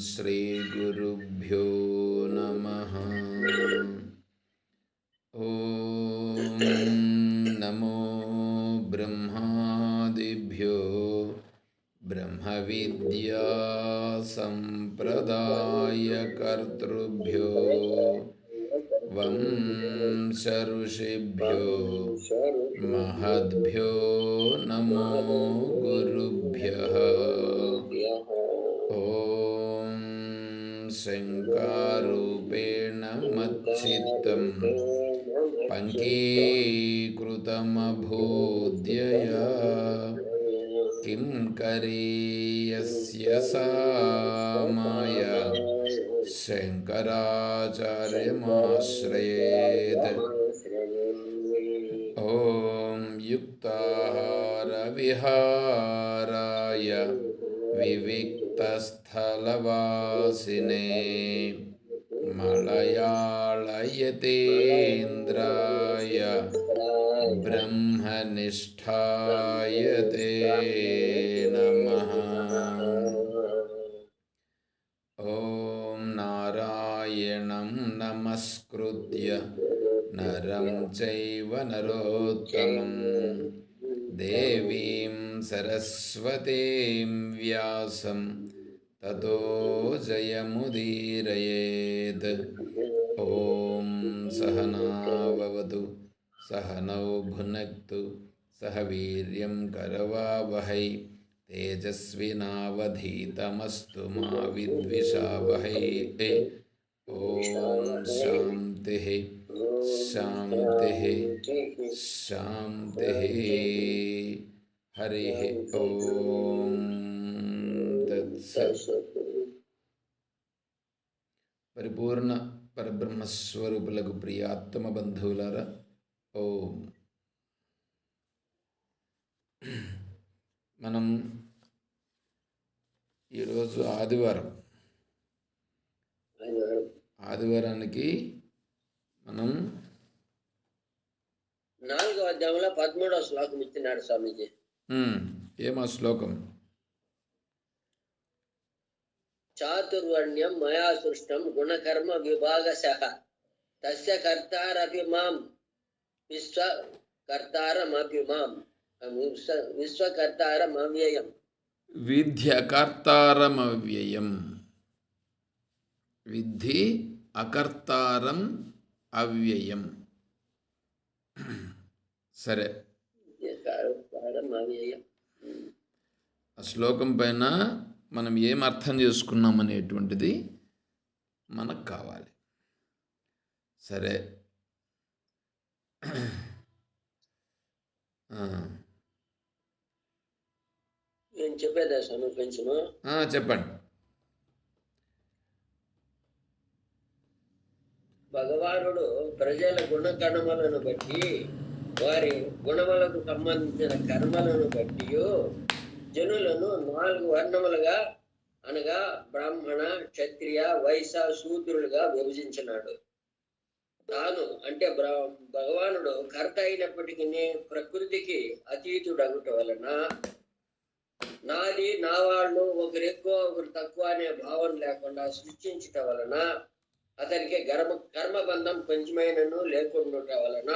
श्रीगुरुभ्यो नमः। ॐ नमो ब्रह्मादिभ्यो ब्रह्मविद्यासम्प्रदायकर्तृभ्यो वंशऋषिभ्यो महद्भ्यो नमो गुरुभ्यः। ॐ शङ्कारूपेण मच्चित्तं पङ्कीकृतमभूद्यया किं करीयस्य सा माया शङ्कराचार्यमाश्रयेत्। ॐ युक्ताहारविहाराय विविक्तस्थलवासिने मलयाळयतीन्द्राय ब्रह्मनिष्ठाय ते नमः। ॐ नारायणं नमस्कृत्य नरं चैव नरोत्तमं देवीं सरस्वतीं व्यासं ततो जयमुदीरयेत्। ॐ सहनाववतु सहनौ भुनक्तु सह वीर्यं करवावहै तेजस्विनावधीतमस्तु मा विद्विषावहै। ॐ शान्तिः शान्तिः शान्तिः। हरिः ॐ तत्सत्। పరిపూర్ణ పరబ్రహ్మస్వరూపులకు ప్రియాత్మ బంధువులారా, ఓం. మనం ఈరోజు ఆదివారానికి మనం 4వ అధ్యాయంలో 13వ శ్లోకం ఇచ్చినాడు స్వామీజీ. ఏమా శ్లోకం? చాతుర్వర్ణ్యం మయా సృష్టం గుణకర్మ విభాగశః తస్య కర్తారపి మాం విశ్వకర్తారమవ్యయం. విద్ధి అకర్తారమవ్యయం. విద్ధి అకర్తారం అవ్యయం. సరే, ఆ శ్లోకం పైన మనం ఏం అర్థం చేసుకున్నాం అనేటువంటిది మనకు కావాలి. సరే, నేను చెప్పేదా స్వామి కొంచెము? చెప్పండి. భగవానుడు ప్రజల గుణకర్మలను బట్టి, వారి గుణములకు సంబంధించిన కర్మలను బట్టి జనులను 4 వర్ణములుగా అనగా బ్రాహ్మణ, క్షత్రియ, వైశ్య, శూద్రులుగా విభజించినాడు. తాను అంటే భగవానుడు కర్త అయినప్పటికీ ప్రకృతికి అతీతుడగుట వలన నాది నా వాళ్ళు, ఒకరు ఎక్కువ ఒకరు తక్కువ అనే భావన లేకుండా సృష్టించటం వలన అతనికి కర్మబంధం కొంచెమైనను లేకుండా వలన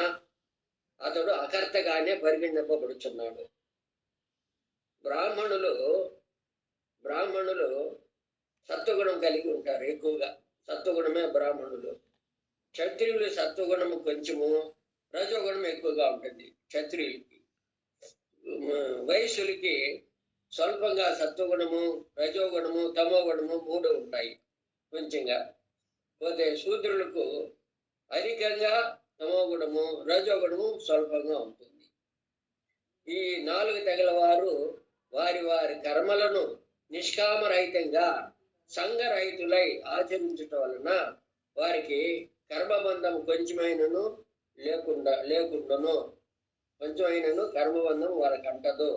అతడు అకర్తగానే పరిగణింపబడుచున్నాడు. బ్రాహ్మణులు సత్వగుణం కలిగి ఉంటారు. ఎక్కువగా సత్వగుణమే బ్రాహ్మణులు. క్షత్రియులు సత్వగుణము కొంచెము, రజోగుణం ఎక్కువగా ఉంటుంది క్షత్రియులకి. వైశ్యులకి స్వల్పంగా సత్వగుణము, రజోగుణము, తమోగుణము 3 ఉంటాయి కొంచెంగా. పోతే శూద్రులకు అధికంగా తమోగుణము, రజోగుణము స్వల్పంగా ఉంటుంది. ఈ 4 తెగల వారు వారి వారి కర్మలను నిష్కామరహితంగా సంఘరహితులై ఆచరించటం వలన వారికి కర్మబంధం కొంచెమైనను కొంచెమైనను కర్మబంధం వారికి అంటదు.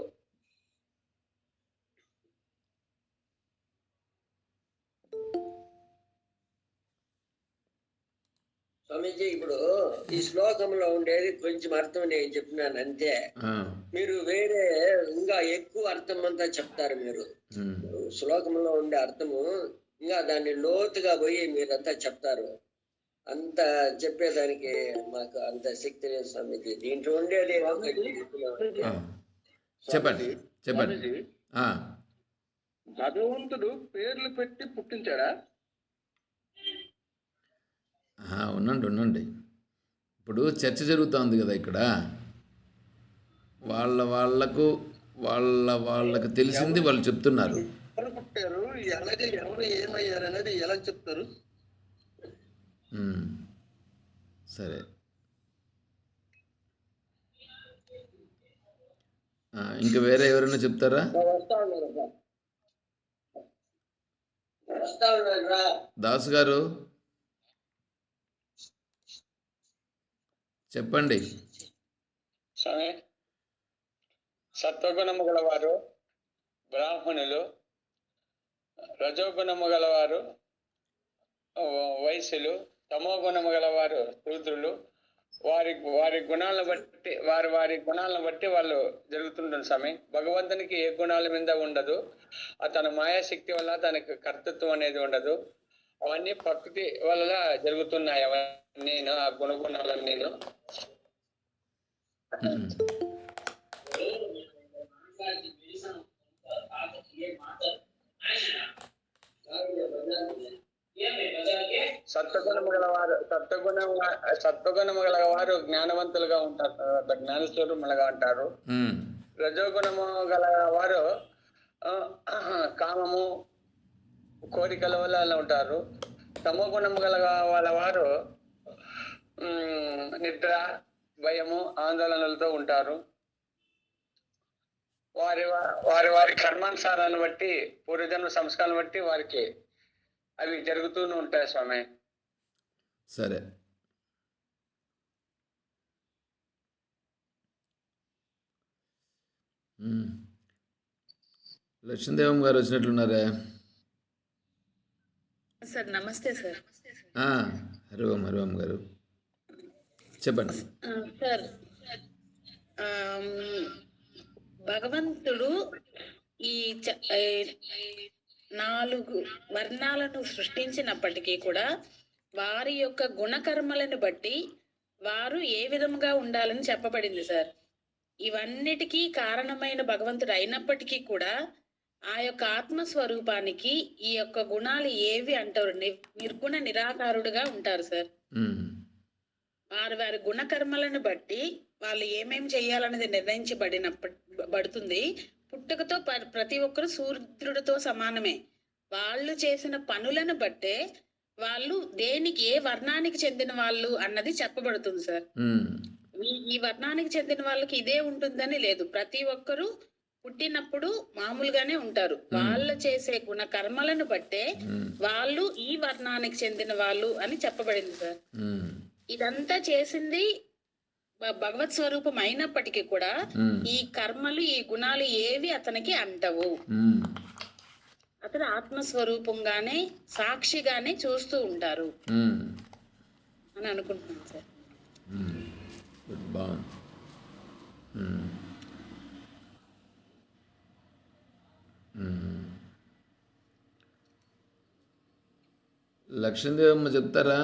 స్వామీజీ, ఇప్పుడు ఈ శ్లోకంలో ఉండేది కొంచెం అర్థం నేను చెప్పినాను అంతే. మీరు వేరే ఇంకా ఎక్కువ అర్థం అంతా చెప్తారు. మీరు శ్లోకంలో ఉండే అర్థము ఇంకా దాన్ని లోతుగా పోయి మీరంతా చెప్తారు. అంత చెప్పేదానికి మాకు అంత శక్తి లేదు స్వామీజీ. దీంట్లో ఉండేది ఆ, చెప్పండి స్వామీజీ చెప్పండి. స్వామీజీ ఆ, భగవంతుడు పేర్లు పెట్టి పుట్టించాడా? ఉండండి ఉండండి. ఇప్పుడు చర్చ జరుగుతోంది కదా ఇక్కడ. వాళ్ళకు తెలిసింది వాళ్ళు చెప్తున్నారు. ఎవరు పుట్టారు, ఎలాగే ఎవరు ఏమయ్యారు అనేది ఎలా చెప్తారు? ఉమ్, సరే. ఇంకా వేరే ఎవరైనా చెప్తారా? వస్తా ఉన్నారా? దాసు గారు చెప్పండి. స్వామి, సత్వగుణము గలవారు బ్రాహ్మణులు, రజోగుణము గలవారు వైశ్యులు, తమో గుణము గలవారు శూద్రులు. వారి గుణాలను బట్టి వారి గుణాలను బట్టి వాళ్ళు జరుగుతుంటారు స్వామి. భగవంతునికి ఏ గుణాల మీద ఉండదు. అతని మాయాశక్తి వల్ల తనకి కర్తృత్వం అనేది ఉండదు. అవన్నీ ప్రకృతి వల్ల జరుగుతున్నాయి. అవన్నీ ఆ గుణగుణాలన్నీ ఉమ్, సత్వగుణము గలవారు జ్ఞానవంతులుగా ఉంటారు, జ్ఞానస్వరూపులుగా ఉంటారు. ఉమ్, రజోగుణము గల వారు కామము కోరికల వల్ల ఉంటారు. తమో గుణము గల వాళ్ళ వారు నిద్ర, భయము, ఆందోళనలతో ఉంటారు. వారి వారి వారి కర్మానుసారాన్ని బట్టి, పూర్వజన్మ సంస్కారాన్ని బట్టి వారికి అవి జరుగుతూనే ఉంటాయి స్వామి. సరే. లక్ష్మీదేవం గారు వచ్చినట్లున్నారే. సార్ నమస్తే సార్. హరిఓం గారు చెప్పండి. సార్, భగవంతుడు ఈ 4 వర్ణాలను సృష్టించినప్పటికీ కూడా వారి యొక్క గుణకర్మలను బట్టి వారు ఏ విధంగా ఉండాలని చెప్పబడింది సార్. ఇవన్నిటికీ కారణమైన భగవంతుడు అయినప్పటికీ కూడా ఆ యొక్క ఆత్మస్వరూపానికి ఈ యొక్క గుణాలు ఏవి అంటారు? నిర్గుణ నిరాకారుడుగా ఉంటారు సార్. వారి గుణకర్మలను బట్టి వాళ్ళు ఏమేం చేయాలనేది నిర్ణయించబడుతుంది. పుట్టుకతో ప్రతి ఒక్కరు సూర్యుడితో సమానమే. వాళ్ళు చేసిన పనులను బట్టే వాళ్ళు దేనికి ఏ వర్ణానికి చెందిన వాళ్ళు అన్నది చెప్పబడుతుంది సార్. ఈ వర్ణానికి చెందిన వాళ్ళకి ఇదే ఉంటుందని లేదు. ప్రతి ఒక్కరూ పుట్టినప్పుడు మామూలుగానే ఉంటారు. వాళ్ళు చేసే గుణ కర్మలను బట్టే వాళ్ళు ఈ వర్ణానికి చెందిన వాళ్ళు అని చెప్పబడింది సార్. ఇదంతా చేసింది భగవత్ స్వరూపం అయినప్పటికీ కూడా ఈ కర్మలు, ఈ గుణాలు ఏవి అతనికి అంటవు. అతను ఆత్మస్వరూపంగానే, సాక్షిగానే చూస్తూ ఉంటారు అని అనుకుంటున్నాను సార్. బాగుంది. లక్ష్మీదేవమ్మ చెప్తారా?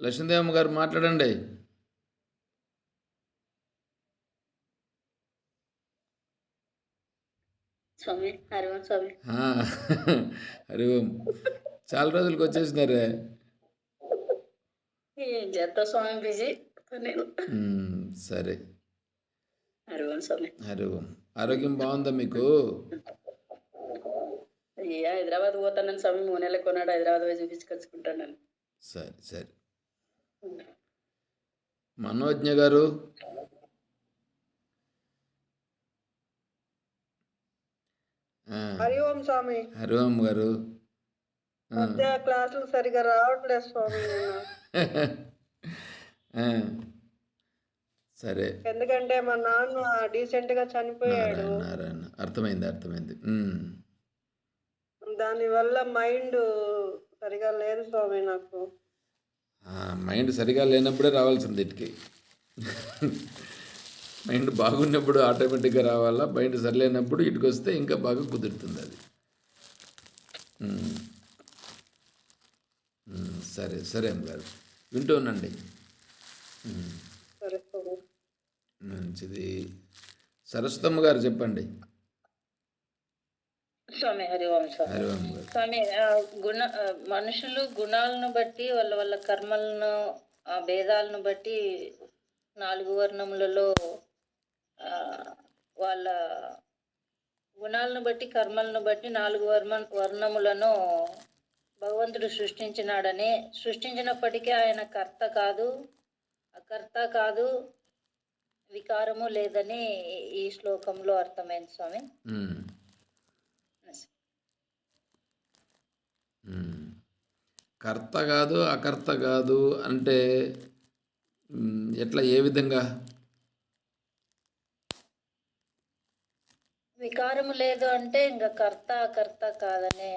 లక్ష్మీదేవమ్మ గారు మాట్లాడండి. స్వామి, హరివం స్వామి. హరిఓం. చాలా రోజులకు వచ్చేసినారే. ఏం చేస్తా స్వామి, బిజీ నేను. సరే. హరివం స్వామి. హరిఓం. ఆరోగ్యం బాగుందా మీకు? హైదరాబాద్ పోతానని స్వామి. 3 నెలలకు కొన్నాడు. హైదరాబాద్ పోయి చూపించుకొచ్చుకుంటాను. సరే సరే. మనోజ్ఞ గారు హరిఓం స్వామి. హరిఓం గారు మధ్య క్లాసులు సరిగా రావట్లేదు స్వామి. సరే. ఎందుకంటే మా నాన్న డీసెంట్ గా చనిపోయాడు. నారాయణ. అర్థమైంది. దానివల్ల మైండ్ సరిగా లేదు స్వామి నాకు. మైండ్ సరిగా లేనప్పుడే రావాల్సింది ఇంటికి. మైండ్ బాగున్నప్పుడు ఆటోమేటిక్గా రావాలా, మైండ్ సరిలేనప్పుడు ఇటుకు వస్తే ఇంకా బాగా కుదురుతుంది అది. సరే సరే అమ్మగారు, వింటూ ఉండండి. సరే స్వామి. మంచిది. సరస్వతమ్మ గారు చెప్పండి. స్వామి హరిఓం స్వామి. హరివమ్మ గారు. స్వామి మనుషులు గుణాలను బట్టి వాళ్ళ వాళ్ళ కర్మలను ఆ భేదాలను బట్టి 4 వర్ణములలో వాళ్ళ గుణాలను బట్టి కర్మలను బట్టి 4 వర్ణములను భగవంతుడు సృష్టించినప్పటికీ ఆయన కర్త కాదు, అకర్త కాదు, వికారము లేదని ఈ శ్లోకంలో అర్థమైంది స్వామి. కర్త కాదు అకర్త కాదు అంటే ఎట్లా, ఏ విధంగా? వికారము లేదు అంటే ఇంకా కర్త అకర్త కాదనే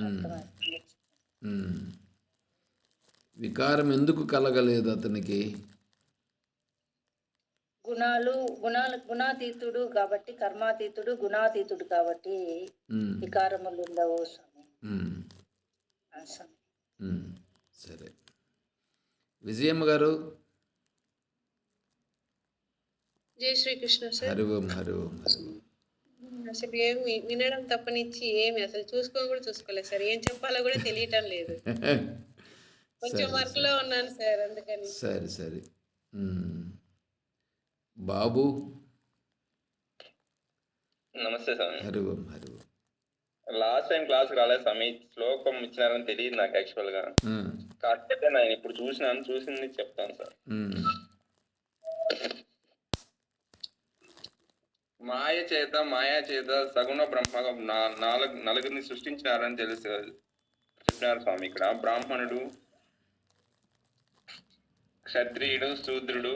అర్థమవుతుంది. వికారం ఎందుకు కలగలేదు అతనికి? గుణాతీతుడు కాబట్టి, కర్మాతీతుడు గుణాతీతుడు కాబట్టి వికారములు ఉండవు స్వామి. సరే. విజయమ్మ గారు. జై శ్రీకృష్ణ సార్. హరిఓం హరిఓం హరిఓం. అసలు ఏం వినడం తప్పనిచ్చి ఏమి అసలు చూసుకోని కూడా చూసుకోలేదు సార్. ఏం చెప్పాలో కూడా తెలియటం లేదు. కొంచెం వర్క్ లో ఉన్నాను సార్, అందుకని. సరే సరే. బాబు. నమస్తే స్వామి. హరిఓం హరిఓం. లాస్ట్ టైం క్లాస్ రాలేదు స్వామి, శ్లోకం ఇచ్చినారని తెలియదు నాకు యాక్చువల్ గా. కాకపోతే నేను ఇప్పుడు చూసింది చెప్తాను సార్. మాయా చేత సగుణ బ్రహ్మ నలుగురిని సృష్టించినారని చెప్పినారు స్వామి. ఇక్కడ బ్రాహ్మణుడు, క్షత్రియుడు, శూద్రుడు,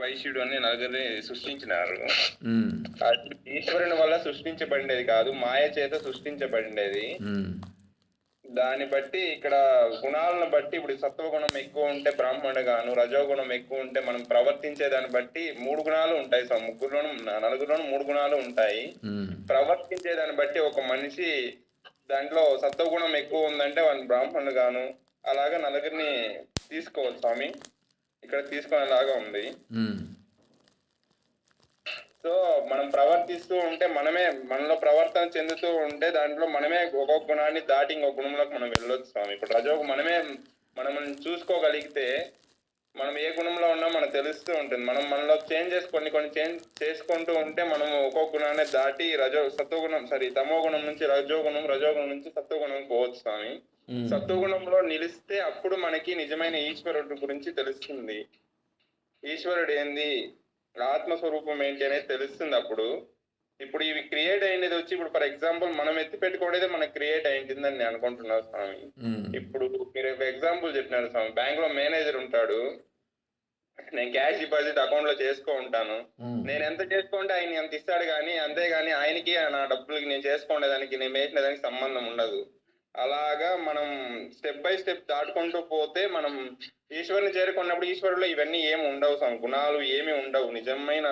వైశ్యుడు అని నలుగురిని సృష్టించినారు. ఈశ్వరుని వల్ల సృష్టించబడినది కాదు, మాయ చేత సృష్టించబడినది. దాన్ని బట్టి ఇక్కడ గుణాలను బట్టి ఇప్పుడు సత్వగుణం ఎక్కువ ఉంటే బ్రాహ్మణుడు గాను, రజోగుణం ఎక్కువ ఉంటే మనం ప్రవర్తించే దాన్ని బట్టి 3 గుణాలు ఉంటాయి. నలుగురులోను 3 గుణాలు ఉంటాయి. ప్రవర్తించే దాన్ని బట్టి ఒక మనిషి దాంట్లో సత్వగుణం ఎక్కువ ఉందంటే వాడిని బ్రాహ్మణుడు గాను, అలాగా నలుగురిని తీసుకోవాలి స్వామి. ఇక్కడ తీసుకునేలాగా ఉంది. సో మనం ప్రవర్తిస్తూ ఉంటే మనలో ప్రవర్తన చెందుతూ ఉంటే దాంట్లో మనమే ఒక్కొక్క గుణాన్ని దాటి ఇంకొక గుణంలోకి మనం వెళ్ళొచ్చు స్వామి. ఇప్పుడు రజోగు మనం చూసుకోగలిగితే మనం ఏ గుణంలో ఉన్నా మనకు తెలుస్తూ ఉంటుంది. మనలో చేంజెస్ కొన్ని చేంజ్ చేసుకుంటూ ఉంటే మనం ఒక్కొక్క గుణాన్ని దాటి తమో గుణం నుంచి రజోగుణం నుంచి సత్వగుణం పోవచ్చు స్వామి. సత్వగుణంలో నిలిస్తే అప్పుడు మనకి నిజమైన ఈశ్వరుడు గురించి తెలుస్తుంది. ఈశ్వరుడు ఏంది, ఆత్మస్వరూపం ఏంటి అనేది తెలుస్తుంది అప్పుడు. ఇప్పుడు ఇవి క్రియేట్ అయ్యేది వచ్చి ఇప్పుడు ఫర్ ఎగ్జాంపుల్ మనం ఎత్తి పెట్టుకోవడేది మనకు క్రియేట్ అయిందని నేను అనుకుంటున్నాను స్వామి. ఇప్పుడు మీరు ఎగ్జాంపుల్ చెప్పినారు స్వామి, బ్యాంక్ లో మేనేజర్ ఉంటాడు, నేను క్యాష్ డిపాజిట్ అకౌంట్ లో చేసుకో ఉంటాను. నేను ఎంత చేసుకుంటే ఆయన ఎంత ఇస్తాడు కానీ, అంతేగాని ఆయనకి నా డబ్బులకి నేను చేసుకునేదానికి నేను వేసిన దానికి సంబంధం ఉండదు. అలాగా మనం స్టెప్ బై స్టెప్ దాటుకుంటూ పోతే మనం ఈశ్వరుని చేరుకున్నప్పుడు ఈశ్వరులో ఇవన్నీ ఏమి ఉండవు స్వామి, గుణాలు ఏమి ఉండవు. నిజమైన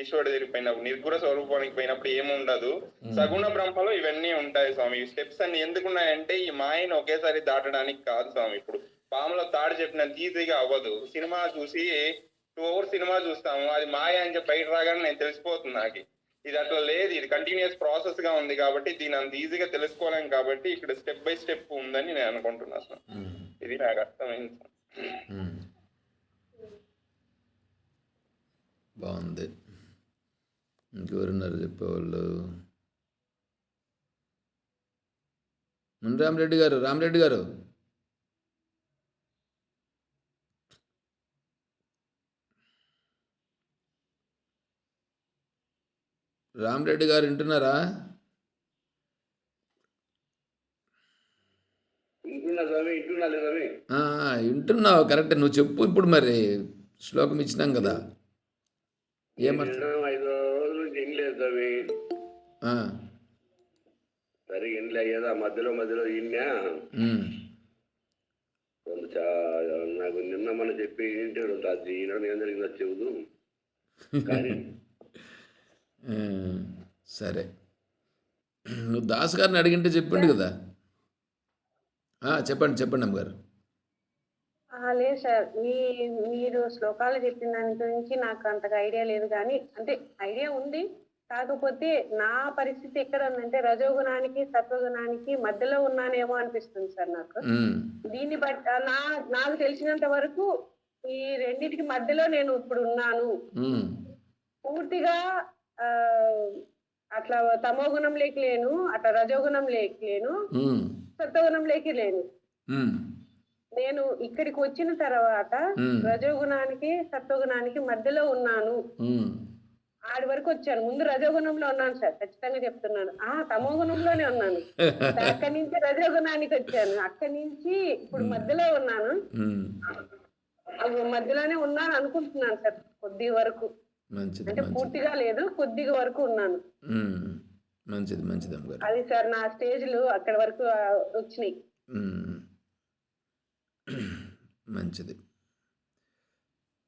ఈశ్వరుడు తిరిగిపోయినప్పుడు, నిర్గుణ స్వరూపానికి పోయినప్పుడు ఏమి ఉండదు. సగుణ బ్రహ్మలో ఇవన్నీ ఉంటాయి స్వామి. ఈ స్టెప్స్ అన్ని ఎందుకున్నాయంటే ఈ మాయను ఒకేసారి దాటడానికి కాదు స్వామి. ఇప్పుడు పాములో తాడు చెప్పినంత ఈజీగా అవ్వదు. సినిమా చూసి 2 hours సినిమా చూస్తాము, అది మాయ అని చెప్పి బయట రాగానే నేను తెలిసిపోతుంది నాకు. ఇది అట్లా లేదు, ఇది కంటిన్యూస్ ప్రాసెస్ గా ఉంది కాబట్టి దీని అంత ఈజీగా తెలుసుకోలేం. కాబట్టి ఇక్కడ స్టెప్ బై స్టెప్ ఉందని నేను అనుకుంటున్నా సార్. ఇది నాకు అర్థమైంది. బాగుంది. ఇంకెవరున్నారు చెప్పేవాళ్ళు? రామరెడ్డి గారు. రామరెడ్డి గారు వింటున్నారా? వింటున్నావు కరెక్ట్. నువ్వు చెప్పు ఇప్పుడు. మరి శ్లోకం ఇచ్చినాం కదా. 5 రోజులు తినలేదు స్వామి. సరిగ్గా ఇంట్లో అయ్యేదా మధ్యలో ఇన్నా నాకు నిన్న మనం చెప్పి ఏంటి జరిగిందో చెబుదు కానీ ఆ, సరే, నువ్వు దాస్ గారిని అడిగింటే చెప్పిండు కదా. చెప్పండి చెప్పండి అమ్మగారు. లేదు సార్, మీరు శ్లోకాలు చెప్పిన దాని గురించి నాకు అంతగా ఐడియా లేదు, కానీ అంటే ఐడియా ఉంది. కాకపోతే నా పరిస్థితి ఎక్కడ ఉందంటే రజోగుణానికి సత్వగుణానికి మధ్యలో ఉన్నానేమో అనిపిస్తుంది సార్ నాకు. ఉమ్, దీన్ని బట్టి నాకు తెలిసినంత వరకు ఈ రెండిటికి మధ్యలో నేను ఇప్పుడు ఉన్నాను. ఉమ్, పూర్తిగా ఆ అట్లా తమో గుణం లేకి లేను, అట్లా రజోగుణం లేకి లేను, ఉమ్, సత్వగుణం లేకి లేను. ఉమ్, నేను ఇక్కడికి వచ్చిన తర్వాత ఉమ్, రజోగుణానికి సత్వగుణానికి మధ్యలో ఉన్నాను. ఉమ్. ఆడి వరకు వచ్చాను. ముందు రజోగుణంలో ఉన్నాను సార్, ఖచ్చితంగా చెప్తున్నాను. తమో గుణంలోనే ఉన్నాను. అక్కడి నుంచి రజోగుణానికి వచ్చాను. అక్కడి నుంచి ఇప్పుడు మధ్యలో ఉన్నాను. ఉమ్. మధ్యలోనే ఉన్నాను అనుకుంటున్నాను సార్, కొద్ది వరకు. మంచిది అంటే మంచిది. పూర్తిగా లేదు, కొద్దిగా వరకు ఉన్నాను. ఉమ్, మంచిది మంచిది అమ్మగారు. అది సార్ నా స్టేజ్లు అక్కడి వరకు వచ్చినాయి. ఉమ్, మంచిది.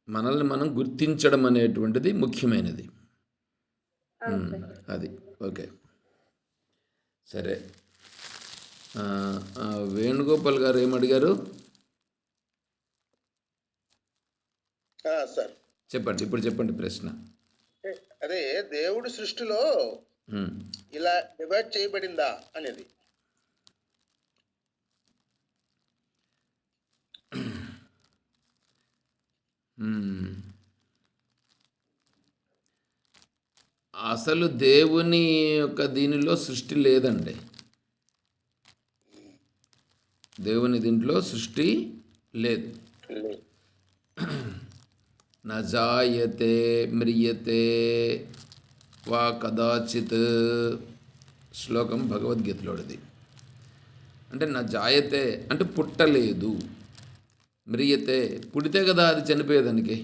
మనల్ని మనం గుర్తించడం అనేటువంటిది ముఖ్యమైనది. అది ఓకే, సరే. వేణుగోపాల్ గారు ఏమడిగారు సార్ చెప్పండి, ఇప్పుడు చెప్పండి ప్రశ్న. అదే దేవుడి సృష్టిలో ఉమ్, ఇలా డివైడ్ చేయబడిందా అనేది. ఉమ్. అసలు దేవుని యొక్క దీనిలో సృష్టి లేదండి. దేవుని దీంట్లో సృష్టి లేదు. నజాయతే మ్రియతే వా కదాచిత్ శ్లోకం భగవద్గీతలోది. అంటే నజాయతే అంటే పుట్టలేదు, మ్రియతే పుడితే కదా అది చనిపోయేదానికి,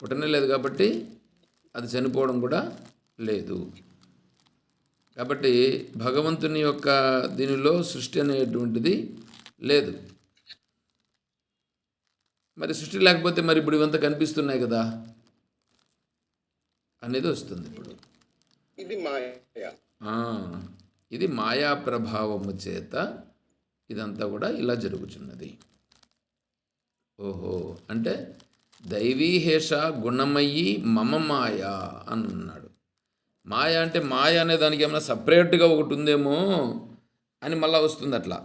పుట్టనే లేదు కాబట్టి అది చనిపోవడం కూడా లేదు. కాబట్టి భగవంతుని యొక్క దీనిలో సృష్టి అనేటువంటిది లేదు. మరి సృష్టి లేకపోతే మరి ఇప్పుడు ఇవంతా కనిపిస్తున్నాయి కదా అనేది వస్తుంది ఇప్పుడు. ఇది మాయ. ఇది మాయా ప్రభావము చేత ఇదంతా కూడా ఇలా జరుగుతున్నది. ఓహో, అంటే దైవీహేష గుణమయ్యి మమ మాయ అని అన్నాడు. మాయ అంటే మాయ అనే దానికి ఏమైనా సపరేట్గా ఒకటి ఉందేమో అని మళ్ళా వస్తుంది అట్లా.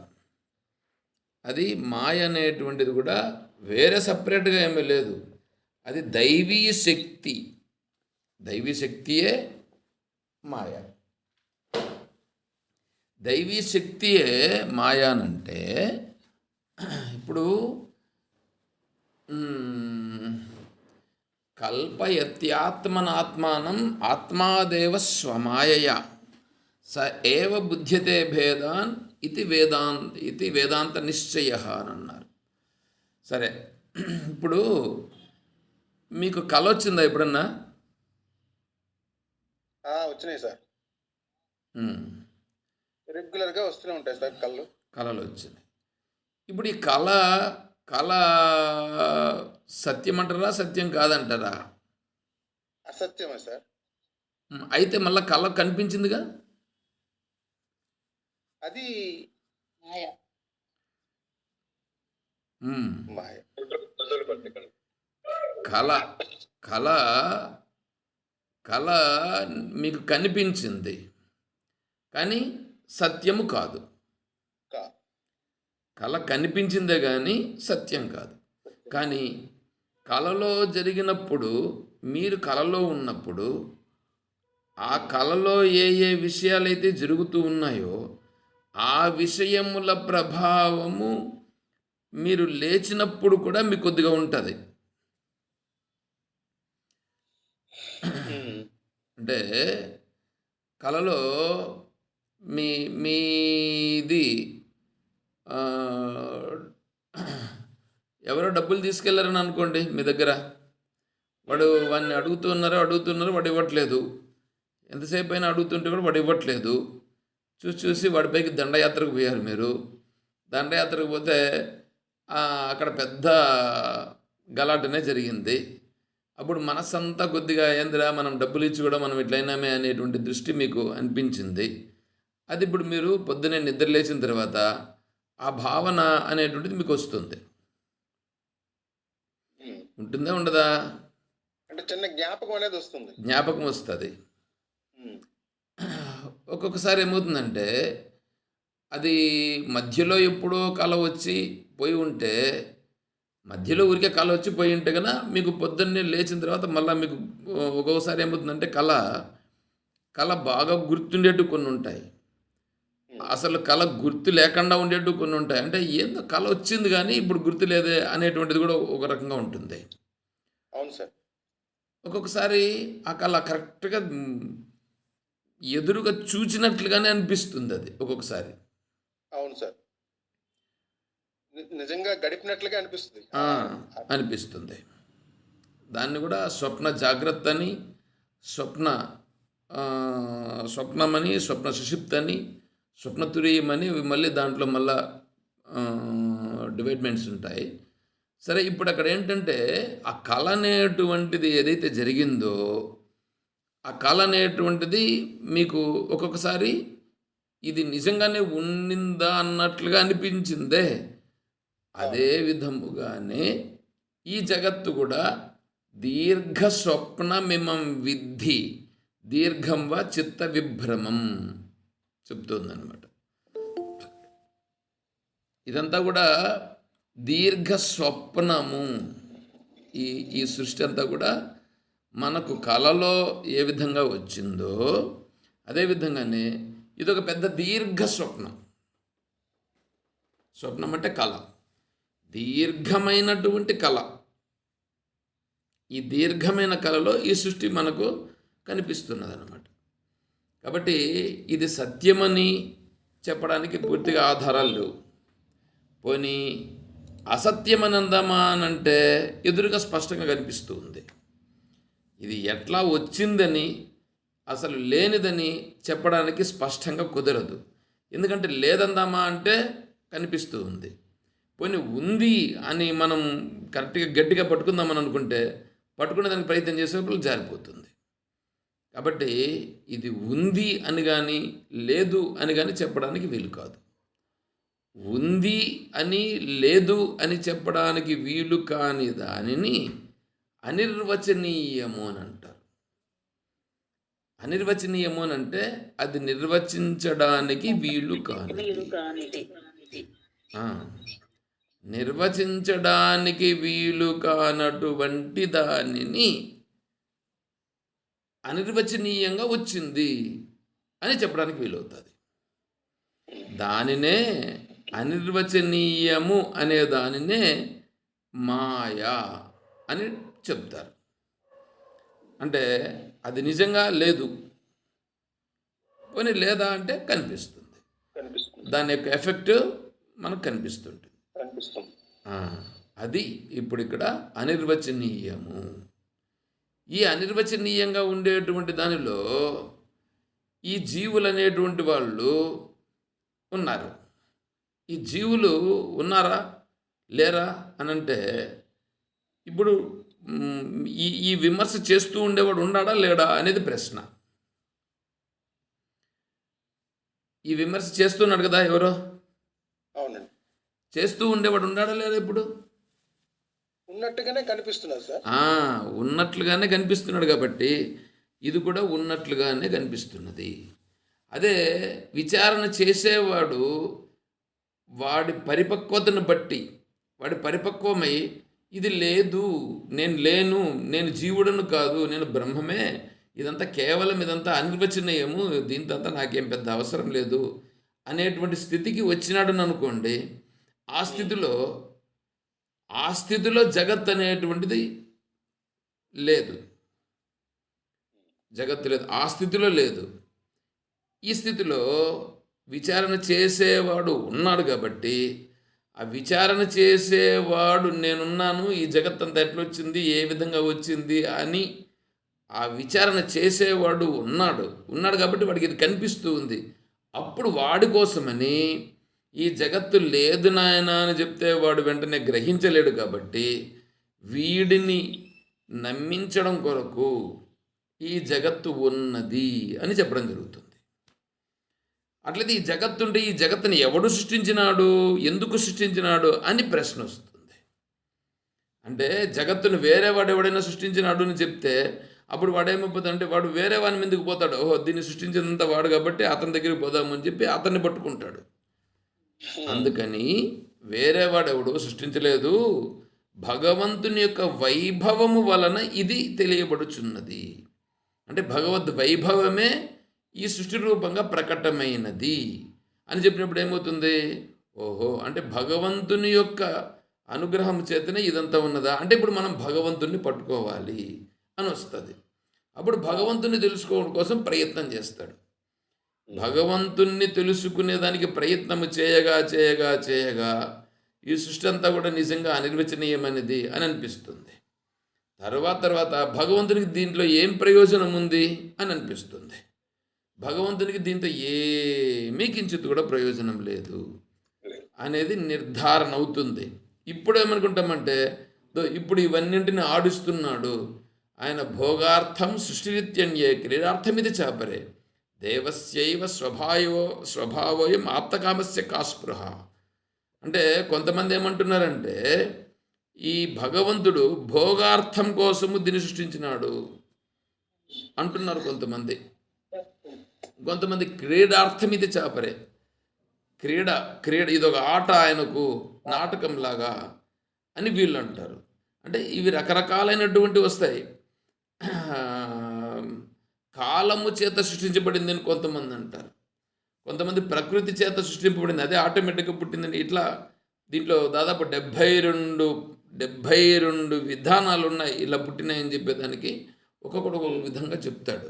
అది మాయ అనేటువంటిది కూడా వేరే సపరేట్గా ఏమీ లేదు. అది దైవీ శక్తి, దైవీ శక్తియే మాయ. దైవీ శక్తియే మాయానంటే ఇప్పుడు కల్పయత్యాత్మనాత్మానం ఆత్మాదేవ స్వమాయయ స ఏవ బుధ్యతే భేదాన్ ఇది వేదాంత నిశ్చయ అని అన్నారు. సరే, ఇప్పుడు మీకు కళ వచ్చిందా ఎప్పుడన్నా? వచ్చినాయి సార్, ఉమ్. రెగ్యులర్గా వస్తూనే ఉంటాయి సార్ కళలు వచ్చినాయి. ఇప్పుడు ఈ కళ సత్యం అంటారా, సత్యం కాదంటారా? అసత్యమే సార్. అయితే మళ్ళీ కళ కనిపించిందిగా, అది మాయ. మాయ. కళ మీకు కనిపించింది కానీ సత్యము కాదు. కళ కనిపించిందే కానీ సత్యం కాదు. కానీ కళలో జరిగినప్పుడు, మీరు కళలో ఉన్నప్పుడు ఆ కళలో ఏ ఏ విషయాలైతే జరుగుతూ ఉన్నాయో ఆ విషయముల ప్రభావము మీరు లేచినప్పుడు కూడా మీకు కొద్దిగా ఉంటుంది. అంటే కళలో మీది ఎవరో డబ్బులు తీసుకెళ్లారని అనుకోండి మీ దగ్గర, వాడిని అడుగుతున్నారు, వాడు ఇవ్వట్లేదు. ఎంతసేపు అయినా అడుగుతుంటే కూడా వాడు ఇవ్వట్లేదు. చూసి వాడిపైకి దండయాత్రకు పోయారు మీరు. దండయాత్రకు పోతే అక్కడ పెద్ద గలాటనే జరిగింది. అప్పుడు మనసంతా కొద్దిగా ఏందిరా మనం డబ్బులు ఇచ్చి కూడా మనం ఇట్లయినామే అనేటువంటి దృష్టి మీకు అనిపించింది. అది ఇప్పుడు మీరు పొద్దున్నే నిద్ర లేచిన తర్వాత ఆ భావన అనేటువంటిది మీకు వస్తుంది. ఉమ్. ఉంటుందా ఉండదా? అంటే చిన్న జ్ఞాపకం అనేది వస్తుంది. జ్ఞాపకం వస్తుంది. ఉమ్. ఒక్కొక్కసారి ఏమవుతుందంటే అది మధ్యలో ఎప్పుడో కల వచ్చి పోయి ఉంటే, మధ్యలో ఊరికే కల వచ్చి పోయి ఉంటే కనుక మీకు పొద్దున్నే లేచిన తర్వాత మళ్ళీ మీకు ఒక్కొక్కసారి ఏమవుతుందంటే కళ బాగా గుర్తుండేట్టు కొన్ని ఉంటాయి. అసలు కళ గుర్తు లేకుండా ఉండేట్టు కొన్ని ఉంటాయి. అంటే ఏందో కళ వచ్చింది కానీ ఇప్పుడు గుర్తు లేదే అనేటువంటిది కూడా ఒక రకంగా ఉంటుంది. అవును సార్. ఒక్కొక్కసారి ఆ కళ కరెక్ట్గా ఎదురుగా చూచినట్లుగానే అనిపిస్తుంది అది ఒక్కొక్కసారి. అవును సార్. నిజంగా గడిపినట్లుగా అనిపిస్తుంది. అనిపిస్తుంది. దాన్ని కూడా స్వప్న జాగ్రత్త అని, స్వప్న స్వప్నమని, స్వప్న సుషుప్తి అని, స్వప్నతురీయమని మళ్ళీ దాంట్లో మళ్ళా డివైడ్మెంట్స్ ఉంటాయి. సరే, ఇప్పుడు అక్కడ ఏంటంటే ఆ కళ అనేటువంటిది ఏదైతే జరిగిందో ఆ కళ అనేటువంటిది మీకు ఒక్కొక్కసారి ఇది నిజంగానే ఉండిందా అన్నట్లుగా అనిపించిందే. అదే విధముగానే ఈ జగత్తు కూడా దీర్ఘ స్వప్నమిమం విద్ధి దీర్ఘం వా చిత్త విభ్రమం చెప్తుందన్నమాట. ఇదంతా కూడా దీర్ఘ స్వప్నము. ఈ సృష్టి అంతా కూడా మనకు కళలో ఏ విధంగా వచ్చిందో అదేవిధంగానే ఇదొక పెద్ద దీర్ఘ స్వప్నం. స్వప్నం అంటే కళ, దీర్ఘమైనటువంటి కళ. ఈ దీర్ఘమైన కళలో ఈ సృష్టి మనకు కనిపిస్తున్నది అన్నమాట. కాబట్టి ఇది సత్యమని చెప్పడానికి పూర్తిగా ఆధారాలు లేవు. పోనీ అసత్యమని అందామా అనంటే ఎదురుగా స్పష్టంగా కనిపిస్తూ ఉంది. ఇది ఎట్లా వచ్చిందని, అసలు లేనిదని చెప్పడానికి స్పష్టంగా కుదరదు. ఎందుకంటే లేదందామా అంటే కనిపిస్తూ ఉంది. పోనీ ఉంది అని మనం కరెక్ట్గా గట్టిగా పట్టుకుందామని అనుకుంటే పట్టుకునే దానికి ప్రయత్నం చేసేప్పుడు జారిపోతుంది. కాబట్టి ఇది ఉంది అని కానీ లేదు అని కానీ చెప్పడానికి వీలు కాదు. ఉంది అని లేదు అని చెప్పడానికి వీలు కాని దానిని అనిర్వచనీయము అని అంటారు. అనిర్వచనీయము అని అంటే అది నిర్వచించడానికి వీలు కానిది. నిర్వచించడానికి వీలు కానటువంటి దానిని అనిర్వచనీయంగా వచ్చింది అని చెప్పడానికి వీలవుతుంది. దానినే అనిర్వచనీయము అనే దానినే మాయా అని చెప్తారు. అంటే అది నిజంగా లేదు, పోనీ లేదా అంటే కనిపిస్తుంది. దాని యొక్క ఎఫెక్ట్ మనకు కనిపిస్తుంది. అది ఇప్పుడు ఇక్కడ అనిర్వచనీయము. ఈ అనిర్వచనీయంగా ఉండేటువంటి దానిలో ఈ జీవులు అనేటువంటి వాళ్ళు ఉన్నారు. ఈ జీవులు ఉన్నారా లేరా అనంటే ఇప్పుడు ఈ విమర్శ చేస్తూ ఉండేవాడు ఉన్నాడా లేడా అనేది ప్రశ్న. ఈ విమర్శ చేస్తున్నాడు కదా ఎవరో, అవునండి, చేస్తూ ఉండేవాడు ఉన్నాడా లేదా? ఇప్పుడు ఉన్నట్టుగానే కనిపిస్తున్నారు సార్. ఉన్నట్లుగానే కనిపిస్తున్నాడు కాబట్టి ఇది కూడా ఉన్నట్లుగానే కనిపిస్తున్నది. అదే విచారణ చేసేవాడు వాడి పరిపక్వతను బట్టి వాడి పరిపక్వమై ఇది లేదు, నేను లేను, నేను జీవుడను కాదు, నేను బ్రహ్మమే, ఇదంతా కేవలం ఇదంతా అనిర్వచనీయము, దీంతో నాకేం పెద్ద అవసరం లేదు అనేటువంటి స్థితికి వచ్చినాడని అనుకోండి. ఆ స్థితిలో జగత్ అనేటువంటిది లేదు. జగత్తు లేదు, ఆ స్థితిలో లేదు. ఈ స్థితిలో విచారణ చేసేవాడు ఉన్నాడు కాబట్టి ఆ విచారణ చేసేవాడు నేనున్నాను, ఈ జగత్తంతా ఎట్లొచ్చింది, ఏ విధంగా వచ్చింది అని ఆ విచారణ చేసేవాడు ఉన్నాడు కాబట్టి వాడికి ఇది కనిపిస్తూ ఉంది. అప్పుడు వాడి కోసమని ఈ జగత్తు లేదు నాయనా అని చెప్తే వాడు వెంటనే గ్రహించలేడు. కాబట్టి వీడిని నమ్మించడం కొరకు ఈ జగత్తు ఉన్నది అని చెప్పడం జరుగుతుంది. అట్లయితే ఈ జగత్తు ఉంటే ఈ జగత్తుని ఎవడు సృష్టించినాడు, ఎందుకు సృష్టించినాడు అని ప్రశ్న వస్తుంది. అంటే జగత్తును వేరే వాడు ఎవడైనా సృష్టించినాడు అని చెప్తే అప్పుడు వాడేమైపోతాడంటే వాడు వేరే వాని మీదకి పోతాడు. ఓహో, దీన్ని సృష్టించినంత వాడు కాబట్టి అతని దగ్గరికి పోదామని చెప్పి అతన్ని పట్టుకుంటాడు. అందుకని వేరే వాడెవడు సృష్టించలేదు, భగవంతుని యొక్క వైభవము వలన ఇది తెలియబడుచున్నది. అంటే భగవద్ వైభవమే ఈ సృష్టి రూపంగా ప్రకటమైనది అని చెప్పినప్పుడు ఏమవుతుంది? ఓహో, అంటే భగవంతుని యొక్క అనుగ్రహం చేతనే ఇదంతా ఉన్నదా అంటే ఇప్పుడు మనం భగవంతుని పట్టుకోవాలి అని వస్తుంది. అప్పుడు భగవంతుని తెలుసుకోవడం కోసం ప్రయత్నం చేస్తాడు. భగవంతుణ్ణి తెలుసుకునేదానికి ప్రయత్నం చేయగా చేయగా చేయగా ఈ సృష్టి అంతా కూడా నిజంగా అనిర్వచనీయమైనది అని అనిపిస్తుంది. తర్వాత భగవంతునికి దీంట్లో ఏం ప్రయోజనం ఉంది అని అనిపిస్తుంది. భగవంతునికి దీంతో ఏమీ కించిత్ కూడా ప్రయోజనం లేదు అనేది నిర్ధారణ అవుతుంది. ఇప్పుడు ఏమనుకుంటామంటే ఇప్పుడు ఇవన్నింటిని ఆడిస్తున్నాడు ఆయన, భోగార్థం సృష్టిరిత్యన్యే క్రీడార్థమిది చాపరే దేవస్యైవ స్వభావోయం ఆప్తకామస్య కాస్పృహ. అంటే కొంతమంది ఏమంటున్నారంటే ఈ భగవంతుడు భోగార్థం కోసము దీన్ని సృష్టించినాడు అంటున్నారు కొంతమంది. క్రీడార్థం ఇది చాపరే, క్రీడ ఇదొక ఆట ఆయనకు, నాటకంలాగా అని వీళ్ళు అంటారు. అంటే ఇవి రకరకాలైనటువంటి వస్తాయి. కాలము చేత సృష్టించబడింది అని కొంతమంది అంటారు, కొంతమంది ప్రకృతి చేత సృష్టింపబడింది, అదే ఆటోమేటిక్గా పుట్టిందని. ఇట్లా దీంట్లో దాదాపు 72 విధానాలు ఉన్నాయి ఇలా పుట్టినాయని చెప్పేదానికి. ఒక్కొక్కడు ఒక విధంగా చెప్తాడు.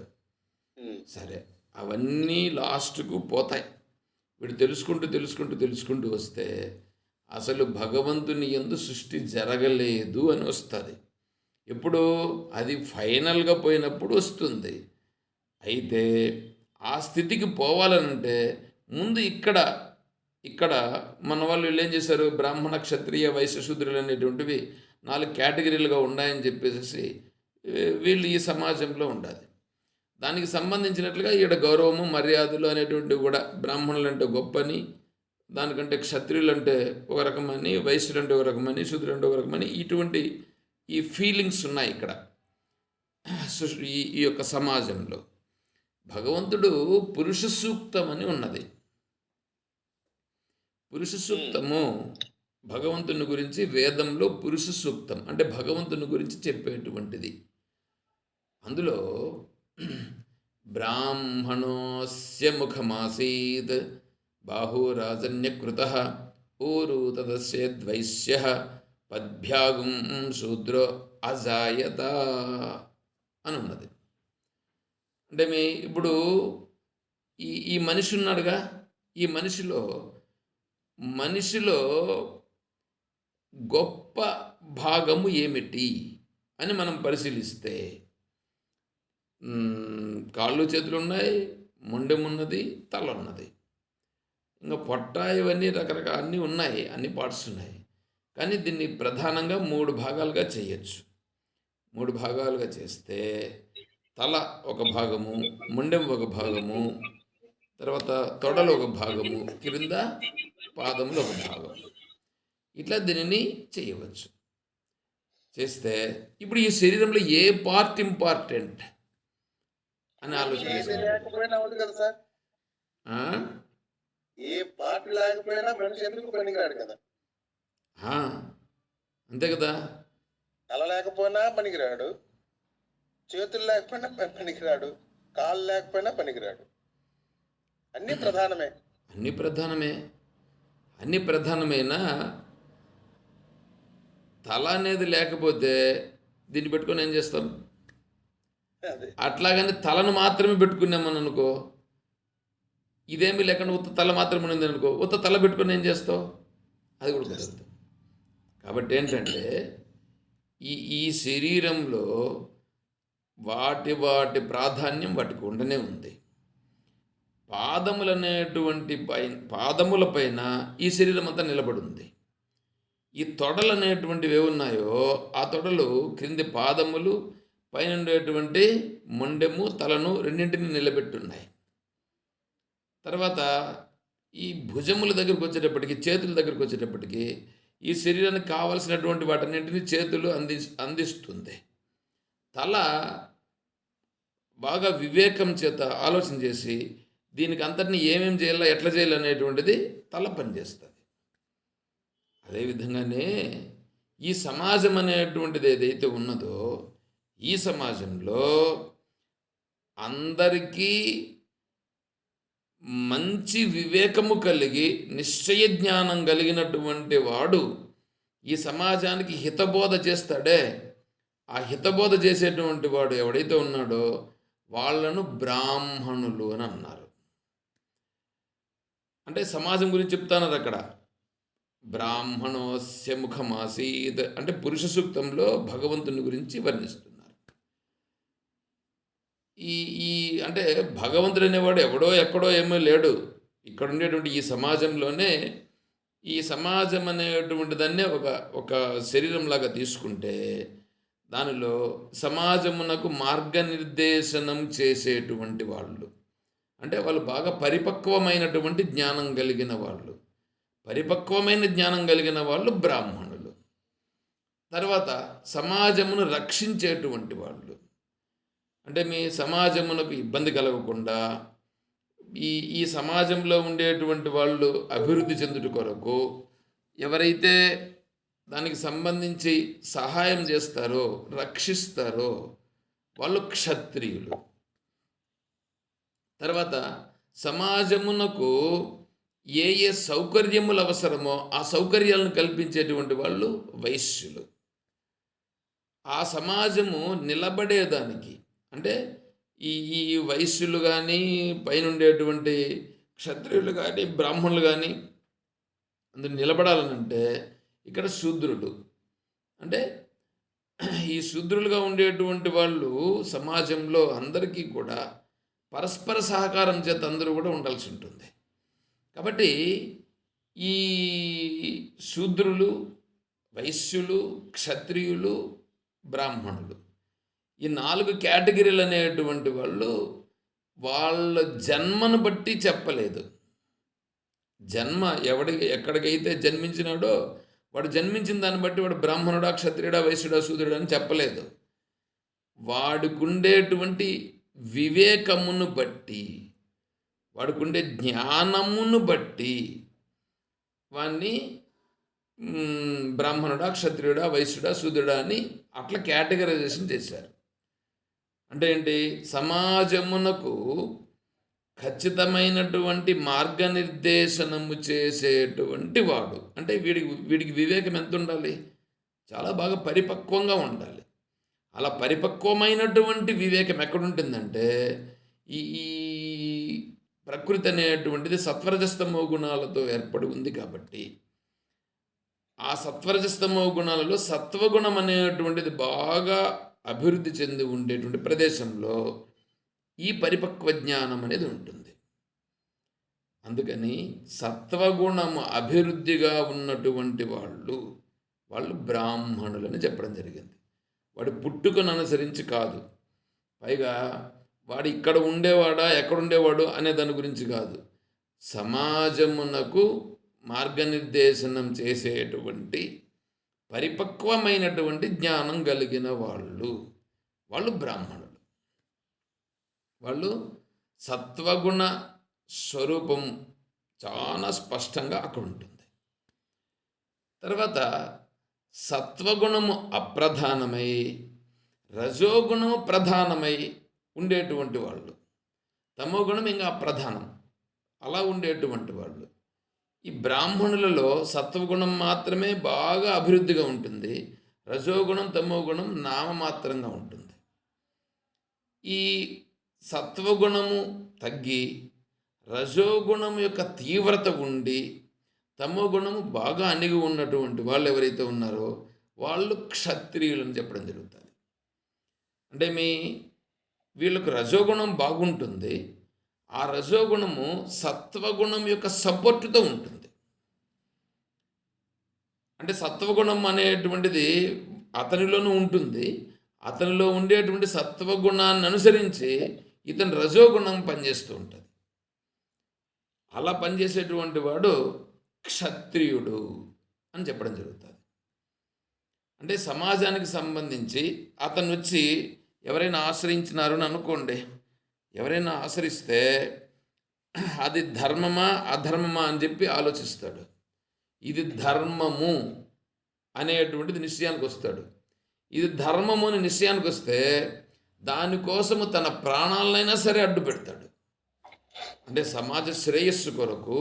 సరే, అవన్నీ లాస్ట్కు పోతాయి. వీడు తెలుసుకుంటూ వస్తే అసలు భగవంతుని యందు సృష్టి జరగలేదు అని వస్తుంది. ఎప్పుడు అది ఫైనల్గా పోయినప్పుడు వస్తుంది. అయితే ఆ స్థితికి పోవాలనంటే ముందు ఇక్కడ మన వాళ్ళు వీళ్ళు ఏం చేశారు, బ్రాహ్మణ క్షత్రియ వైశ్య శూద్రులు అనేటువంటివి 4 కేటగిరీలుగా ఉన్నాయని చెప్పేసి వీళ్ళు ఈ సమాజంలో ఉండాలి. దానికి సంబంధించినట్లుగా ఈడ గౌరవము మర్యాదలు అనేటువంటివి కూడా బ్రాహ్మణులు అంటే గొప్పని, దానికంటే క్షత్రియులు అంటే ఒక రకమని, వైశ్యులు అంటే ఒక రకమని, శూద్రులు అంటే ఒక రకమని, ఇటువంటి ఈ ఫీలింగ్స్ ఉన్నాయి ఇక్కడ ఈ యొక్క సమాజంలో. భగవంతుడు పురుష సూక్తం అని ఉన్నది. పురుష సూక్తము భగవంతుని గురించి వేదంలో పురుష సూక్తం అంటే భగవంతుని గురించి చెప్పేటువంటిది. అందులో బ్రాహ్మణోస్య ముఖమాసీత్ బాహురాజన్యకృతః ఊరు తదస్యేద్వైశ్యః పద్భ్యాగం శూద్రో అజాయత అని ఉన్నది. అంటే ఇప్పుడు ఈ మనిషి ఉన్నాడుగా, ఈ మనిషిలో గొప్ప భాగము ఏమిటి అని మనం పరిశీలిస్తే కాళ్ళు చేతులు ఉన్నాయి, మొండెం ఉన్నది, తల ఉన్నది, ఇంకా పొట్ట, ఇవన్నీ రకరకాల అన్నీ ఉన్నాయి, అన్ని పార్ట్స్ ఉన్నాయి. కానీ దీన్ని ప్రధానంగా 3 భాగాలుగా చేయొచ్చు. 3 భాగాలుగా చేస్తే తల ఒక భాగము, మొండెం ఒక భాగము, తర్వాత తొడలు ఒక భాగము, క్రింద పాదములు ఒక భాగం, ఇట్లా దీనిని చేయవచ్చు. చేస్తే ఇప్పుడు ఈ శరీరంలో ఏ పార్ట్ ఇంపార్టెంట్ అని ఆలోచన లేకపోయినా అవుతుంది కదా సార్, ఏ పార్ట్ లేకపోయినా మనిషి ఎందుకు పనికిరాడు కదా. అంతే కదా. తల లేకపోయినా పనికిరాడు, చేతులు లేకపోయినా పనికిరాడు, కాళ్ళు లేకపోయినా పనికిరాడు. అన్ని ప్రధానమైన తల అనేది లేకపోతే దీన్ని పెట్టుకొని ఏం చేస్తాం? అట్లాగని తలను మాత్రమే పెట్టుకున్నామని అనుకో, ఇదేమీ లేకుండా ఉత్త తల మాత్రమే ఉంది అనుకో, ఉత్త తల పెట్టుకొని ఏం చేస్తావు? అది కూడా కుదరదు. కాబట్టి ఏంటంటే ఈ శరీరంలో వాటి ప్రాధాన్యం వాటికి ఉండనే ఉంది. పాదముల పైన ఈ శరీరం అంతా నిలబడి ఉంది. ఈ తొడలు అనేటువంటివి ఏమున్నాయో ఆ తొడలు క్రింది పాదములు పైన ఉండేటువంటి మొండెము తలను రెండింటిని నిలబెట్టున్నాయి. తర్వాత ఈ భుజముల దగ్గరికి వచ్చేటప్పటికి, చేతుల దగ్గరికి వచ్చేటప్పటికి ఈ శరీరానికి కావలసినటువంటి వాటన్నింటినీ చేతులు అందిస్తుంది. తల బాగా వివేకం చేత ఆలోచన చేసి దీనికి అంతటిని ఏమేం చేయాలా, ఎట్లా చేయాలి అనేటువంటిది తల పనిచేస్తుంది. అదేవిధంగానే ఈ సమాజం అనేటువంటిది ఏదైతే ఉన్నదో ఈ సమాజంలో అందరికీ మంచి వివేకము కలిగి నిశ్చయ జ్ఞానం కలిగినటువంటి వాడు ఈ సమాజానికి హితబోధ చేస్తాడే, ఆ హితబోధ చేసేటువంటి వాడు ఎవడైతే ఉన్నాడో వాళ్ళను బ్రాహ్మణులు అని అన్నారు. అంటే సమాజం గురించి చెప్తున్నారు అక్కడ. బ్రాహ్మణోస్య ముఖమాసీత్ అంటే పురుష సూక్తంలో భగవంతుని గురించి వర్ణిస్తున్నారు. ఈ ఈ అంటే భగవంతుడు అనేవాడు ఎవడో ఎక్కడో ఏమీ లేడు. ఇక్కడ ఉండేటువంటి ఈ సమాజంలోనే, ఈ సమాజం అనేటువంటి దాన్నే ఒక శరీరంలాగా తీసుకుంటే దానిలో సమాజమునకు మార్గనిర్దేశనం చేసేటువంటి వాళ్ళు, అంటే వాళ్ళు బాగా పరిపక్వమైనటువంటి జ్ఞానం కలిగిన వాళ్ళు, పరిపక్వమైన జ్ఞానం కలిగిన వాళ్ళు బ్రాహ్మణులు. తర్వాత సమాజమును రక్షించేటువంటి వాళ్ళు, అంటే మీ సమాజమునకు ఇబ్బంది కలగకుండా ఈ సమాజంలో ఉండేటువంటి వాళ్ళు అభివృద్ధి చెందుట కొరకు ఎవరైతే దానికి సంబంధించి సహాయం చేస్తారో, రక్షిస్తారో వాళ్ళు క్షత్రియులు. తర్వాత సమాజమునకు ఏ ఏ సౌకర్యములు అవసరమో ఆ సౌకర్యాలను కల్పించేటువంటి వాళ్ళు వైశ్యులు. ఆ సమాజము నిలబడేదానికి, అంటే ఈ వైశ్యులు కానీ, పైన ఉండేటువంటి క్షత్రియులు కానీ, బ్రాహ్మణులు కానీ అందులో నిలబడాలనంటే ఇక్కడ శూద్రులు, అంటే ఈ శూద్రులుగా ఉండేటువంటి వాళ్ళు సమాజంలో అందరికీ కూడా పరస్పర సహకారం చేత అందరూ కూడా ఉండాల్సి ఉంటుంది. కాబట్టి ఈ శూద్రులు, వైశ్యులు, క్షత్రియులు, బ్రాహ్మణులు ఈ 4 కేటగిరీలు అనేటువంటి వాళ్ళు వాళ్ళ జన్మను బట్టి చెప్పలేదు. జన్మ ఎక్కడికైతే జన్మించినాడో వాడు జన్మించిన దాన్ని బట్టి వాడు బ్రాహ్మణుడా, క్షత్రియుడా, వైశ్యుడా, శూద్రుడా అని చెప్పలేదు. వాడికి ఉండేటువంటి వివేకమును బట్టి, వాడికి ఉండే జ్ఞానమును బట్టి వాణ్ణి బ్రాహ్మణుడా, క్షత్రియుడా, వైశ్యుడా, శూద్రుడా అని అట్లా కేటగరైజేషన్ చేశారు. అంటే ఏంటి, సమాజమునకు ఖచ్చితమైనటువంటి మార్గనిర్దేశనము చేసేటువంటి వాడు, అంటే వీడికి వివేకం ఎంత ఉండాలి, చాలా బాగా పరిపక్వంగా ఉండాలి. అలా పరిపక్వమైనటువంటి వివేకం ఎక్కడుంటుందంటే ఈ ప్రకృతి అనేటువంటిది సత్వరజస్తమో గుణాలతో ఏర్పడి ఉంది. కాబట్టి ఆ సత్వరజస్తమో గుణాలలో సత్వగుణం అనేటువంటిది బాగా అభివృద్ధి చెంది ఉండేటువంటి ప్రదేశంలో ఈ పరిపక్వ జ్ఞానం అనేది ఉంటుంది. అందుకని సత్వగుణము అభివృద్ధిగా ఉన్నటువంటి వాళ్ళు బ్రాహ్మణులని చెప్పడం జరిగింది. వాడి పుట్టుకను అనుసరించి కాదు, పైగా వాడు ఇక్కడ ఉండేవాడా ఎక్కడుండేవాడు అనే దాని గురించి కాదు, సమాజమునకు మార్గనిర్దేశనం చేసేటువంటి పరిపక్వమైనటువంటి జ్ఞానం కలిగిన వాళ్ళు బ్రాహ్మణులు. వాళ్ళు సత్వగుణ స్వరూపం చాలా స్పష్టంగా అక్కడ ఉంటుంది. తర్వాత సత్వగుణము అప్రధానమై రజోగుణము ప్రధానమై ఉండేటువంటి వాళ్ళు, తమోగుణం ఇంకా అప్రధానం అలా ఉండేటువంటి వాళ్ళు. ఈ బ్రాహ్మణులలో సత్వగుణం మాత్రమే బాగా అభివృద్ధిగా ఉంటుంది, రజోగుణం తమోగుణం నామమాత్రంగా ఉంటుంది. ఈ సత్వగుణము తగ్గి రజోగుణం యొక్క తీవ్రత ఉండి తమోగుణము బాగా అణిగి ఉన్నటువంటి వాళ్ళు ఎవరైతే ఉన్నారో వాళ్ళు క్షత్రియులు అని చెప్పడం జరుగుతుంది. అంటే వీళ్ళకు రజోగుణం బాగుంటుంది, ఆ రజోగుణము సత్వగుణం యొక్క సపోర్టుతో ఉంటుంది. అంటే సత్వగుణం అనేటువంటిది అతనిలోనూ ఉంటుంది. అతనిలో ఉండేటువంటి సత్వగుణాన్ని అనుసరించి ఇతని రజోగుణం పనిచేస్తూ ఉంటుంది. అలా పనిచేసేటువంటి వాడు క్షత్రియుడు అని చెప్పడం జరుగుతుంది. అంటే సమాజానికి సంబంధించి అతను వచ్చి ఎవరైనా ఆశ్రయించినారు అని అనుకోండి, ఎవరైనా ఆశ్రయిస్తే అది ధర్మమా అధర్మమా అని చెప్పి ఆలోచిస్తాడు. ఇది ధర్మము అనేటువంటిది నిశ్చయానికి వస్తాడు. ఇది ధర్మము అని నిశ్చయానికి వస్తే దానికోసము తన ప్రాణాలనైనా సరే అడ్డు పెడతాడు. అంటే సమాజ శ్రేయస్సు కొరకు,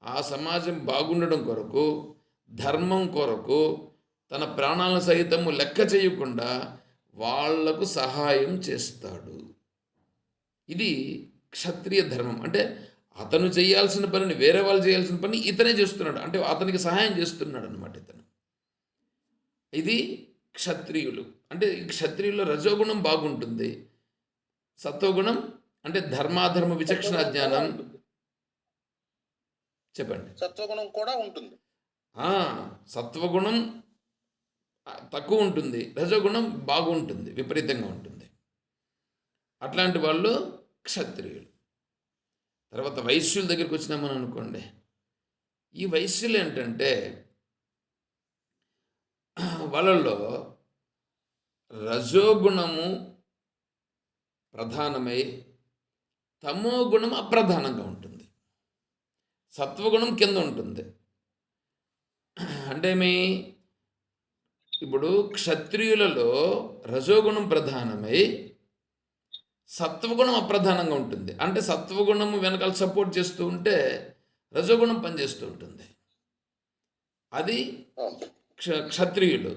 ఆ సమాజం బాగుండడం కొరకు, ధర్మం కొరకు తన ప్రాణాలను సైతము లెక్క చేయకుండా వాళ్లకు సహాయం చేస్తాడు. ఇది క్షత్రియ ధర్మం. అంటే అతను చేయాల్సిన పనిని వేరే వాళ్ళు చేయాల్సిన పని ఇతనే చేస్తున్నాడు, అంటే అతనికి సహాయం చేస్తున్నాడు అనమాట ఇతను. ఇది క్షత్రియులు. అంటే ఈ క్షత్రియుల్లో రజోగుణం బాగుంటుంది. సత్వగుణం అంటే ధర్మాధర్మ విచక్షణ జ్ఞానం. చెప్పండి. సత్వగుణం కూడా ఉంటుంది. సత్వగుణం తక్కువ ఉంటుంది, రజోగుణం బాగుంటుంది, విపరీతంగా ఉంటుంది. అట్లాంటి వాళ్ళు క్షత్రియులు. తర్వాత వైశ్యుల దగ్గరికి వచ్చినామని అనుకోండి. ఈ వైశ్యులు ఏంటంటే వాళ్ళల్లో రజోగుణము ప్రధానమై తమో గుణం అప్రధానంగా ఉంటుంది. సత్వగుణం కింద ఉంటుంది. అంటే ఇప్పుడు క్షత్రియులలో రజోగుణం ప్రధానమై సత్వగుణం అప్రధానంగా ఉంటుంది. అంటే సత్వగుణము వెనకాల సపోర్ట్ చేస్తూ ఉంటే రజోగుణం పనిచేస్తూ ఉంటుంది. అది క్షత్రియులు.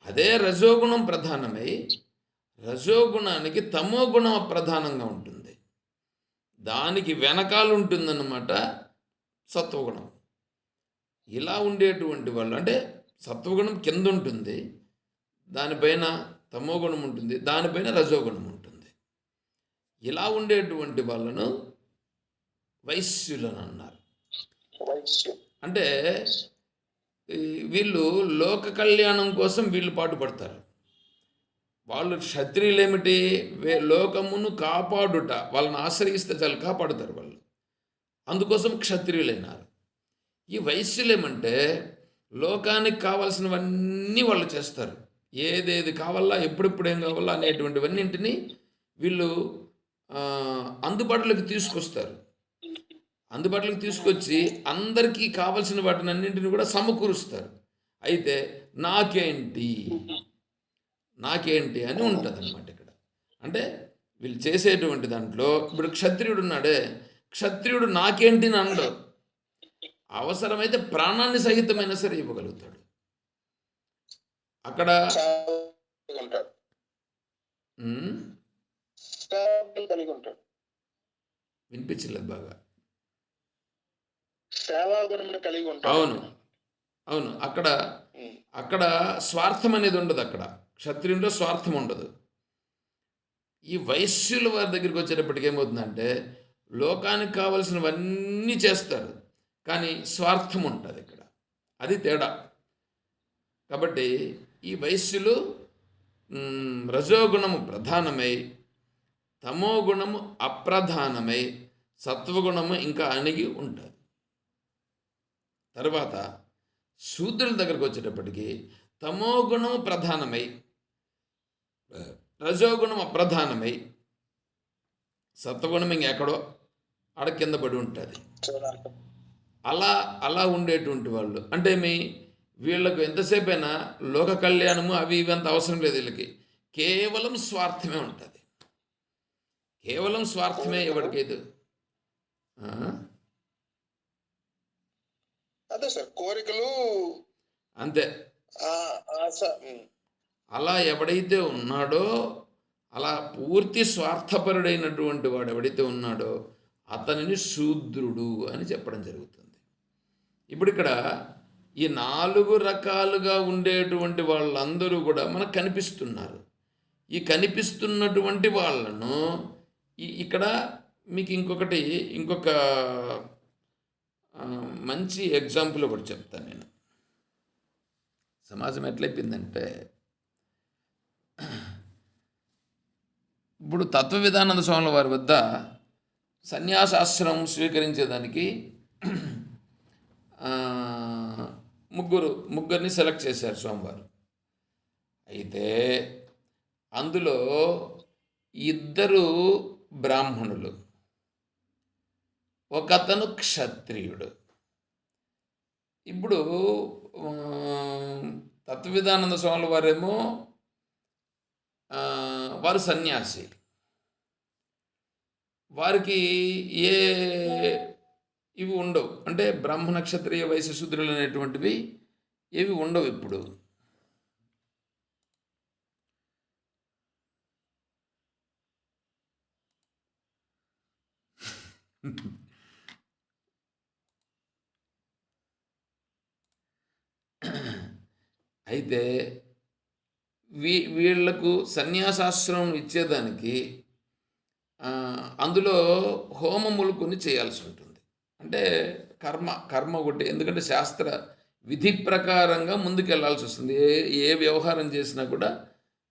అదే రజోగుణం ప్రధానమై రజోగుణానికి తమో గుణం అప్రధానంగా ఉంటుంది. దానికి వెనకాల ఉంటుందన్నమాట సత్వగుణం. ఇలా ఉండేటువంటి వాళ్ళు అంటే సత్వగుణం కింద ఉంటుంది, దానిపైన తమోగుణం ఉంటుంది, దానిపైన రజోగుణం ఉంటుంది. ఇలా ఉండేటువంటి వాళ్ళను వైశ్యులను అన్నారు. అంటే వీళ్ళు లోక కళ్యాణం కోసం వీళ్ళు పాటుపడతారు. వాళ్ళు క్షత్రియులు ఏమిటి, లోకమును కాపాడుట, వాళ్ళని ఆశ్రయిస్తే చాలు కాపాడుతారు వాళ్ళు. అందుకోసం క్షత్రియులైనారు. ఈ వైశ్యులేమంటే లోకానికి కావాల్సినవన్నీ వాళ్ళు చేస్తారు. ఏదేది కావాలా, ఎప్పుడెప్పుడు ఏం కావాలా అనేటువంటివన్నింటినీ వీళ్ళు అందుబాటులోకి తీసుకొస్తారు. అందుబాటులోకి తీసుకొచ్చి అందరికీ కావలసిన వాటిని అన్నింటినీ కూడా సమకూరుస్తారు. అయితే నాకేంటి అని ఉంటుంది అన్నమాట ఇక్కడ. అంటే వీళ్ళు చేసేటువంటి దాంట్లో ఇప్పుడు క్షత్రియుడు ఉన్నాడే, క్షత్రియుడు నాకేంటి అని అనడు. అవసరమైతే ప్రాణాన్ని సహితమైనా సరే ఇవ్వగలుగుతాడు. అక్కడ వినిపించలేదు బాగా. అవును అక్కడ స్వార్థం అనేది ఉండదు. అక్కడ క్షత్రియుల్లో స్వార్థం ఉండదు. ఈ వైశ్యుల వారి దగ్గరికి వచ్చేటప్పటికి ఏమవుతుందంటే లోకానికి కావలసినవన్నీ చేస్తారు, కానీ స్వార్థం ఉంటుంది ఇక్కడ. అది తేడా. కాబట్టి ఈ వైశ్యులు రజోగుణము ప్రధానమై తమోగుణము అప్రధానమై సత్వగుణము ఇంకా అణిగి ఉంటుంది. తర్వాత శూద్రుల దగ్గరకు వచ్చేటప్పటికి తమోగుణము ప్రధానమై రజోగుణం అప్రధానమై సత్వగుణం ఇంకెక్కడో ఆడ కింద పడి ఉంటుంది. అలా ఉండేటువంటి వాళ్ళు అంటే వీళ్ళకు ఎంతసేపు అయినా లోక కళ్యాణము అవి ఇవి అంత అవసరం లేదు. వీళ్ళకి కేవలం స్వార్థమే ఉంటుంది. కేవలం స్వార్థమే ఎవరికేదు. అదే సార్, కోరికలు అంతే. అలా ఎవడైతే ఉన్నాడో, అలా పూర్తి స్వార్థపరుడైనటువంటి వాడు ఎవడైతే ఉన్నాడో అతనిని శూద్రుడు అని చెప్పడం జరుగుతుంది. ఇప్పుడు ఇక్కడ ఈ 4 రకాలుగా ఉండేటువంటి వాళ్ళందరూ కూడా మనకు కనిపిస్తున్నారు. ఈ కనిపిస్తున్నటువంటి వాళ్ళను ఇక్కడ మీకు ఇంకొక మంచి ఎగ్జాంపుల్ ఒకటి చెప్తాను నేను. సమాజం ఎట్లయిపోయిందంటే, ఇప్పుడు తత్వ విధానంద స్వాముల వారి వద్ద సన్యాసాశ్రమం స్వీకరించేదానికి ఆ, ముగ్గురిని సెలెక్ట్ చేశారు స్వామివారు. అయితే అందులో ఇద్దరు బ్రాహ్మణులు, ఒకతను క్షత్రియుడు. ఇప్పుడు తత్వవిధానంద స్వాముల వారేమో వారు సన్యాసి, వారికి ఏ ఇవి ఉండవు, అంటే బ్రాహ్మణ క్షత్రియ వైశ్య శూద్రులు అనేటువంటివి ఏవి ఉండవు. ఇప్పుడు అయితే వీళ్లకు సన్యాసాశ్రమం ఇచ్చేదానికి అందులో హోమములు కొన్ని చేయాల్సి ఉంటుంది. అంటే కర్మ ఒకటి, ఎందుకంటే శాస్త్ర విధి ప్రకారంగా ముందుకు వెళ్ళాల్సి వస్తుంది. ఏ వ్యవహారం చేసినా కూడా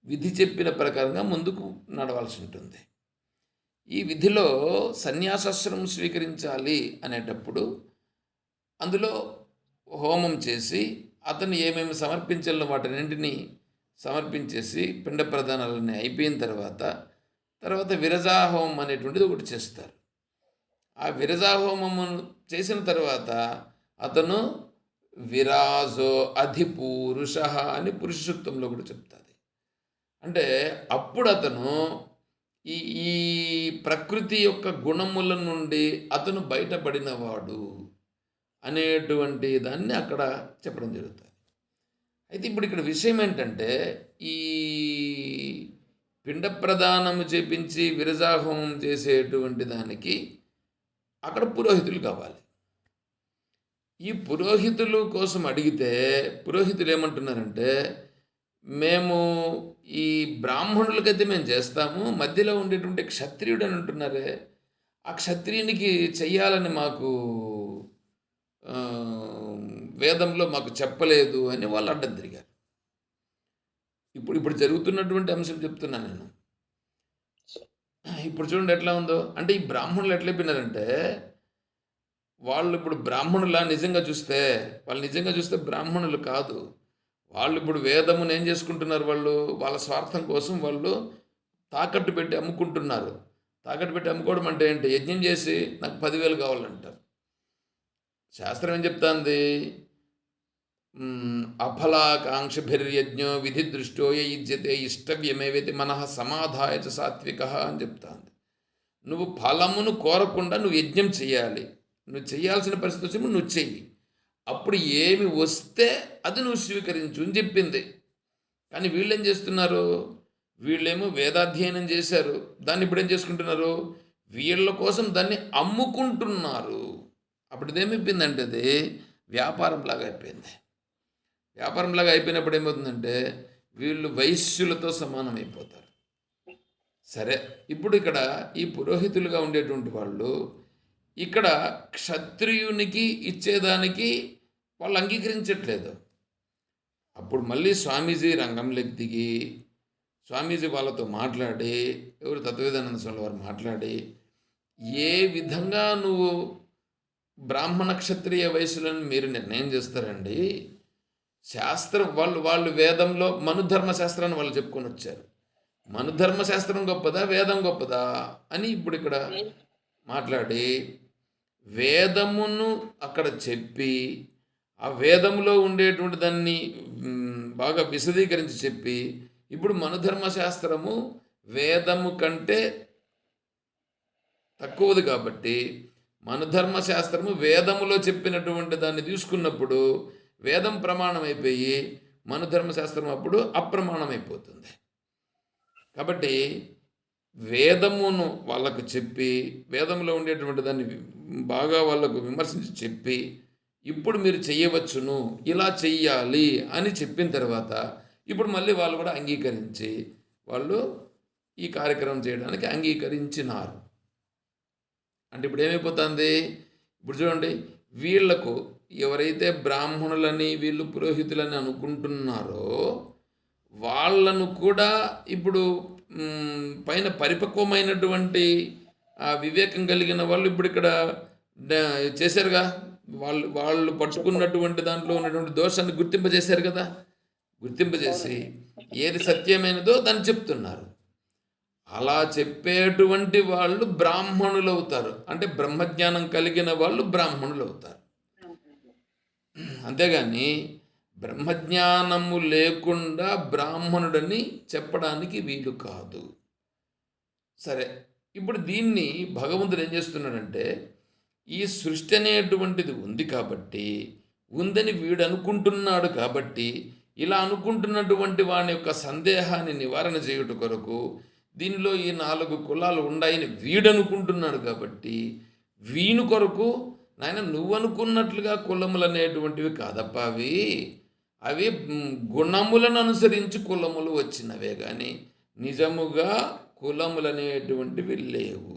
విధి చెప్పిన ప్రకారంగా ముందుకు నడవాల్సి ఉంటుంది. ఈ విధిలో సన్యాసాశ్రమం స్వీకరించాలి అనేటప్పుడు అందులో హోమం చేసి అతను ఏమేమి సమర్పించాలో వాటన్నింటినీ సమర్పించేసి పిండ ప్రదానాలన్నీ అయిపోయిన తర్వాత విరజాహోమం అనేటువంటిది ఒకటి చేస్తారు. ఆ విరజాహోమము చేసిన తర్వాత అతను విరాజో అధిపురుష అని పురుష సూక్తంలో కూడా చెప్తుంది. అంటే అప్పుడు అతను ఈ ప్రకృతి యొక్క గుణముల నుండి అతను బయటపడినవాడు అనేటువంటి దాన్ని అక్కడ చెప్పడం జరుగుతుంది. అయితే ఇప్పుడు ఇక్కడ విషయం ఏంటంటే, ఈ పిండ ప్రదానము చేపించి విరజాహోమం చేసేటువంటి దానికి అక్కడ పురోహితులు కావాలి. ఈ పురోహితులు కోసం అడిగితే పురోహితులు ఏమంటున్నారంటే, మేము ఈ బ్రాహ్మణులకైతే మేము చేస్తాము, మధ్యలో ఉండేటువంటి క్షత్రియుడు అని అంటున్నారే, ఆ క్షత్రియునికి చెయ్యాలని మాకు వేదంలో మాకు చెప్పలేదు అని వాళ్ళు అడ్డం తిరిగారు. ఇప్పుడు జరుగుతున్నటువంటి అంశం చెప్తున్నాను నేను. ఇప్పుడు చూడండి ఎట్లా ఉందో. అంటే ఈ బ్రాహ్మణులు ఎట్లయిపోయినారంటే, వాళ్ళు ఇప్పుడు బ్రాహ్మణులా నిజంగా చూస్తే బ్రాహ్మణులు కాదు. వాళ్ళు ఇప్పుడు వేదమును ఏం చేసుకుంటున్నారు, వాళ్ళ స్వార్థం కోసం వాళ్ళు తాకట్టు పెట్టి అమ్ముకుంటున్నారు. తాకట్టు పెట్టి అమ్ముకోవడం అంటే ఏంటి? యజ్ఞం చేసి నాకు 10,000 కావాలంటారు. శాస్త్రం ఏం చెప్తాంది? అఫలాకాంక్షభిర్యజ్ఞో విధి దృష్టో యుజ్యతే ఇష్టవ్యమేవేతి మనః సమాధాయ చ సాత్విక అని చెప్తాంది. నువ్వు ఫలమును కోరకుండా నువ్వు యజ్ఞం చేయాలి. నువ్వు చేయాల్సిన పరిస్థితి వచ్చినప్పుడు నువ్వు చెయ్యి. అప్పుడు ఏమి వస్తే అది నువ్వు స్వీకరించు అని చెప్పింది. కానీ వీళ్ళేం చేస్తున్నారు? వీళ్ళేమో వేదాధ్యయనం చేశారు, దాన్ని ఇప్పుడు ఏం చేసుకుంటున్నారు? వీళ్ళ కోసం దాన్ని అమ్ముకుంటున్నారు. అప్పుడు ఇదేమైపోయిందంటే అది వ్యాపారంలాగా అయిపోయింది. వ్యాపారంలాగా అయిపోయినప్పుడు ఏమవుతుందంటే వీళ్ళు వైశ్యులతో సమానం అయిపోతారు. సరే, ఇప్పుడు ఇక్కడ ఈ పురోహితులుగా ఉండేటువంటి వాళ్ళు ఇక్కడ క్షత్రియునికి ఇచ్చేదానికి వాళ్ళు అంగీకరించట్లేదు. అప్పుడు మళ్ళీ స్వామీజీ రంగంలోకి దిగి స్వామీజీ వాళ్ళతో మాట్లాడి, ఎవరు తత్వవేదానంద స్వామి వారు మాట్లాడి, ఏ విధంగా నువ్వు బ్రాహ్మణ క్షత్రియ వయసులను మీరు నిర్ణయం చేస్తారండి? శాస్త్రం వాళ్ళు వేదంలో మనుధర్మశాస్త్రాన్ని వాళ్ళు చెప్పుకొని వచ్చారు. మనుధర్మశాస్త్రం గొప్పదా, వేదం గొప్పదా అని ఇప్పుడు ఇక్కడ మాట్లాడి వేదమును అక్కడ చెప్పి ఆ వేదములో ఉండేటువంటి దాన్ని బాగా విశదీకరించి చెప్పి ఇప్పుడు మనుధర్మశాస్త్రము వేదము కంటే తక్కువది కాబట్టి మనుధర్మశాస్త్రము వేదములో చెప్పినటువంటి దాన్ని తీసుకున్నప్పుడు వేదం ప్రమాణం అయిపోయి మనుధర్మశాస్త్రం అప్పుడు అప్రమాణం అయిపోతుంది. కాబట్టి వేదమును వాళ్ళకు చెప్పి వేదంలో ఉండేటువంటి దాన్ని బాగా వాళ్ళకు విమర్శించి చెప్పి ఇప్పుడు మీరు చెయ్యవచ్చును, ఇలా చెయ్యాలి అని చెప్పిన తర్వాత ఇప్పుడు మళ్ళీ వాళ్ళు కూడా అంగీకరించి వాళ్ళు ఈ కార్యక్రమం చేయడానికి అంగీకరించినారు. అంటే ఇప్పుడు ఏమైపోతుంది? ఇప్పుడు చూడండి, వీళ్లకు ఎవరైతే బ్రాహ్మణులని వీళ్ళు పురోహితులని అనుకుంటున్నారో వాళ్ళను కూడా ఇప్పుడు పైన పరిపక్వమైనటువంటి ఆ వివేకం కలిగిన వాళ్ళు ఇప్పుడు ఇక్కడ చేశారుగా, వాళ్ళు పట్టుకున్నటువంటి దాంట్లో ఉన్నటువంటి దోషాన్ని గుర్తింపజేశారు కదా. గుర్తింపజేసి ఏది సత్యమైనదో దాన్ని చెప్తున్నారు. అలా చెప్పేటువంటి వాళ్ళు బ్రాహ్మణులు అవుతారు. అంటే బ్రహ్మజ్ఞానం కలిగిన వాళ్ళు బ్రాహ్మణులు అవుతారు. అంతేగాని బ్రహ్మజ్ఞానము లేకుండా బ్రాహ్మణుడని చెప్పడానికి వీలు కాదు. సరే, ఇప్పుడు దీన్ని భగవంతుడు ఏం చేస్తున్నాడంటే, ఈ సృష్టి అనేటువంటిది ఉంది కాబట్టి, ఉందని వీడు అనుకుంటున్నాడు కాబట్టి, ఇలా అనుకుంటున్నటువంటి వాని యొక్క సందేహాన్ని నివారణ చేయుట కొరకు దీనిలో ఈ 4 కులాలు ఉన్నాయని వీడు అనుకుంటున్నాడు కాబట్టి, వీని కొరకు నాయన నువ్వు అనుకున్నట్లుగా కులములు అనేటువంటివి కాదప్ప, అవి గుణములను అనుసరించి కులములు వచ్చినవే కానీ నిజముగా కులములు అనేటువంటివి లేవు.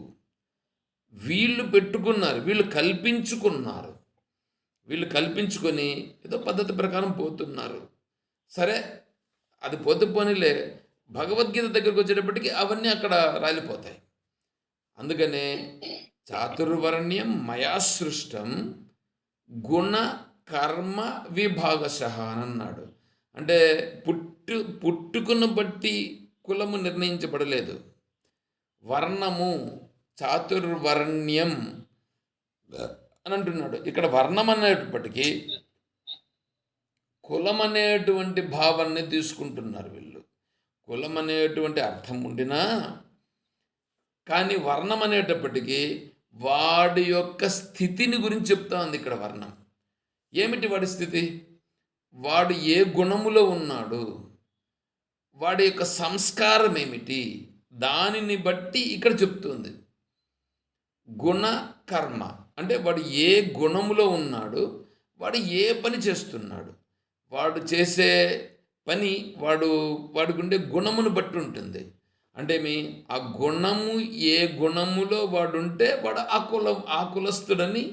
వీళ్ళు పెట్టుకున్నారు, వీళ్ళు కల్పించుకొని ఏదో పద్ధతి ప్రకారం పోతున్నారు. సరే, అది పోనీలే, భగవద్గీత దగ్గరకు వచ్చేటప్పటికి అవన్నీ అక్కడ రాలిపోతాయి. అందుకనే చాతుర్వర్ణ్యం మయా సృష్టం గుణ కర్మ విభాగశః అని అన్నాడు. అంటే పుట్టుకును బట్టి కులము నిర్ణయించబడలేదు. వర్ణము చాతుర్వర్ణ్యం అని అంటున్నాడు. ఇక్కడ వర్ణం అనేటప్పటికీ కులం అనేటువంటి భావాన్ని తీసుకుంటున్నారు వీళ్ళు. కులం అనేటువంటి అర్థం ఉండినా కానీ వర్ణం అనేటప్పటికీ వాడి యొక్క స్థితిని గురించి చెప్తా ఉంది ఇక్కడ వర్ణం. ఏమిటి వాడి స్థితి? వాడు ఏ గుణములో ఉన్నాడు, వాడి యొక్క సంస్కారం ఏమిటి, దానిని బట్టి ఇక్కడ చెప్తుంది. గుణ కర్మ అంటే వాడు ఏ గుణములో ఉన్నాడు, వాడు ఏ పని చేస్తున్నాడు, వాడు చేసే పని వాడికి ఉండే గుణమును బట్టి ఉంటుంది. అంటే ఆ గుణము ఏ గుణములో వాడుంటే వాడు ఆ కులస్తుడని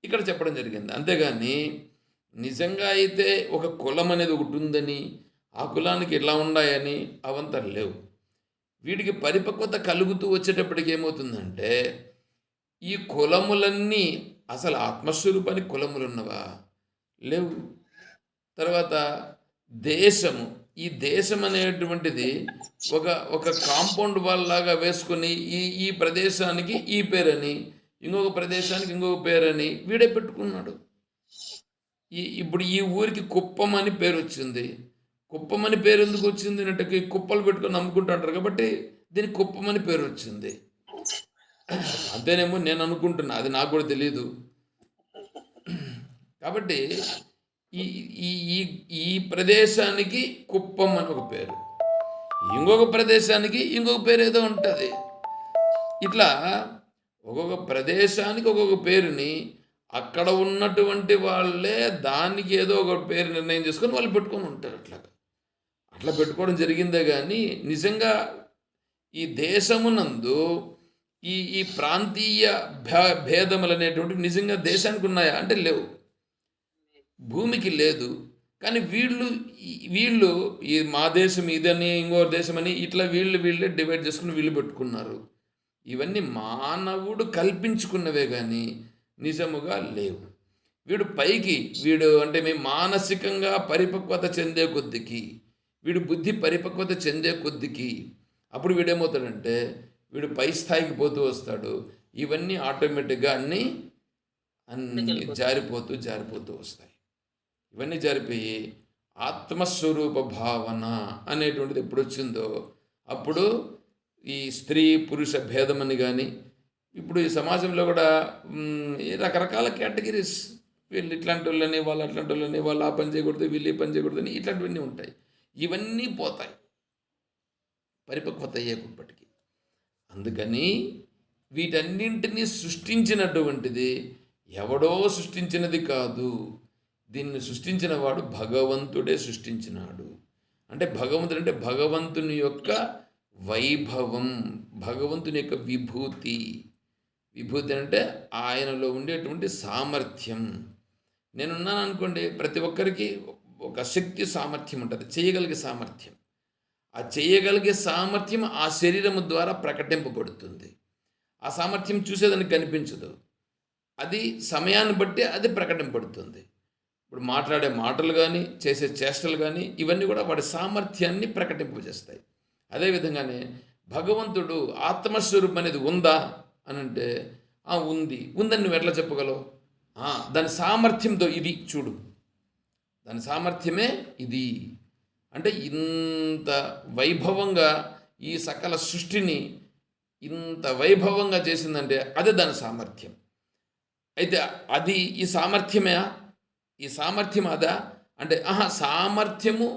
ఇక్కడ చెప్పడం జరిగింది. అంతేగాని నిజంగా అయితే ఒక కులం అనేది ఒకటి ఉందని, ఆ కులానికి ఇలా ఉన్నాయని అవంతా లేవు. వీడికి పరిపక్వత కలుగుతూ వచ్చేటప్పటికి ఏమవుతుందంటే, ఈ కులములన్నీ అసలు ఆత్మస్వరూపానికి కులములు ఉన్నవా? లేవు. తర్వాత దేశము, ఈ దేశం అనేటువంటిది ఒక కాంపౌండ్ వాల్ లాగా వేసుకొని ఈ ప్రదేశానికి ఈ పేరని, ఇంకొక ప్రదేశానికి ఇంకొక పేరని వీడే పెట్టుకున్నాడు. ఇప్పుడు ఈ ఊరికి కుప్పం అని పేరు వచ్చింది. కుప్పం అని పేరు ఎందుకు వచ్చింది అంటే కుప్పలు పెట్టుకొని నమ్ముకుంటుంటారు కాబట్టి దీనికి కుప్పం అని పేరు వచ్చింది. అంతేనేమో నేను అనుకుంటున్నా, అది నాకు కూడా తెలియదు. కాబట్టి ఈ ప్రదేశానికి కుప్పం అని ఒక పేరు, ఇంకొక ప్రదేశానికి ఇంకొక పేరు ఏదో ఉంటుంది. ఇట్లా ఒక్కొక్క ప్రదేశానికి ఒక్కొక్క పేరుని అక్కడ ఉన్నటువంటి వాళ్ళే దానికి ఏదో ఒక పేరు నిర్ణయం చేసుకొని వాళ్ళు పెట్టుకొని ఉంటారు. అట్లా పెట్టుకోవడం జరిగిందే కానీ నిజంగా ఈ దేశమునందు ఈ ప్రాంతీయ భేదములు అనేటువంటివి నిజంగా దేశానికి ఉన్నాయా అంటే లేవు, భూమికి లేదు. కానీ వీళ్ళు ఈ మా దేశం ఇదని ఇంకో దేశం అని ఇట్లా వీళ్ళే డివైడ్ చేసుకుని వీళ్ళు పెట్టుకున్నారు. ఇవన్నీ మానవుడు కల్పించుకున్నవే కానీ నిజముగా లేవు. వీడు అంటే మానసికంగా పరిపక్వత చెందే కొద్దికి, వీడు బుద్ధి పరిపక్వత చెందే కొద్దికి అప్పుడు వీడేమవుతాడంటే వీడు పై స్థాయికి పోతూ వస్తాడు. ఇవన్నీ ఆటోమేటిక్గా అన్నీ జారిపోతూ వస్తాయి. ఇవన్నీ జారిపోయి ఆత్మస్వరూప భావన అనేటువంటిది ఎప్పుడు వచ్చిందో అప్పుడు ఈ స్త్రీ పురుష భేదమని కానీ, ఇప్పుడు ఈ సమాజంలో కూడా రకరకాల కేటగిరీస్, వీళ్ళు ఇట్లాంటి వాళ్ళని వాళ్ళు అట్లాంటి వాళ్ళని, వాళ్ళు ఆ పని చేయకూడదు వీళ్ళు ఈ పని చేయకూడదని ఇట్లాంటివన్నీ ఉంటాయి. ఇవన్నీ పోతాయి పరిపక్వత అయ్యేపటికి. అందుకని వీటన్నింటినీ సృష్టించినటువంటిది ఎవడో సృష్టించినది కాదు. దీన్ని సృష్టించిన వాడు భగవంతుడే సృష్టించినాడు. అంటే భగవంతుడు అంటే భగవంతుని యొక్క వైభవం, భగవంతుని యొక్క విభూతి అంటే ఆయనలో ఉండేటువంటి సామర్థ్యం, నేనున్నాను అనుకోండి, ప్రతి ఒక్కరికి ఒక శక్తి సామర్థ్యం ఉంటుంది, చేయగలిగే సామర్థ్యం. ఆ చేయగలిగే సామర్థ్యం ఆ శరీరము ద్వారా ప్రకటింపబడుతుంది. ఆ సామర్థ్యం చూసేదానికి కనిపించదు, అది సమయాన్ని బట్టి అది ప్రకటింపబడుతుంది. ఇప్పుడు మాట్లాడే మాటలు కానీ, చేసే చేష్టలు కానీ, ఇవన్నీ కూడా వాడి సామర్థ్యాన్ని ప్రకటింపజేస్తాయి. అదేవిధంగానే భగవంతుడు ఆత్మస్వరూపం అనేది ఉందా అని అంటే ఉంది. ఉందని నువ్వు ఎట్లా చెప్పగలవు? దాని సామర్థ్యంతో ఇది చూడు, దాని సామర్థ్యమే ఇది. అంటే ఇంత వైభవంగా ఈ సకల సృష్టిని ఇంత వైభవంగా చేసిందంటే అదే దాని సామర్థ్యం. అయితే అది ఈ సామర్థ్యమే, ఈ సామర్థ్యం అదా అంటే సామర్థ్యము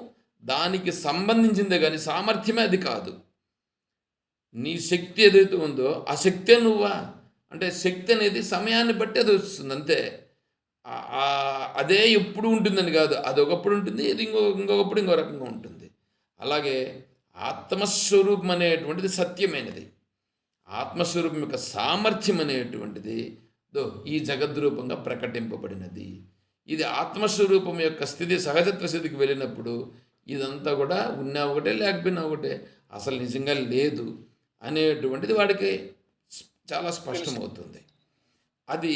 దానికి సంబంధించిందే కానీ సామర్థ్యమే అది కాదు. నీ శక్తి ఏదైతే ఉందో ఆ శక్తే నువ్వా అంటే శక్తి అనేది సమయాన్ని బట్టి అది వస్తుంది అంతే. అదే ఎప్పుడు ఉంటుందని కాదు, అది ఒకప్పుడు ఉంటుంది, ఇది ఇంకొకప్పుడు ఇంకో రకంగా ఉంటుంది. అలాగే ఆత్మస్వరూపం అనేటువంటిది సత్యమైనది. ఆత్మస్వరూపం యొక్క సామర్థ్యం అనేటువంటిది ఈ జగద్రూపంగా ప్రకటింపబడినది. ఇది ఆత్మస్వరూపం యొక్క స్థితి సహజత్వ స్థితికి వెళ్ళినప్పుడు ఇదంతా కూడా ఉన్నా ఒకటే లేకపోయినా ఒకటే, అసలు నిజంగా లేదు అనేటువంటిది వాడికి చాలా స్పష్టమవుతుంది. అది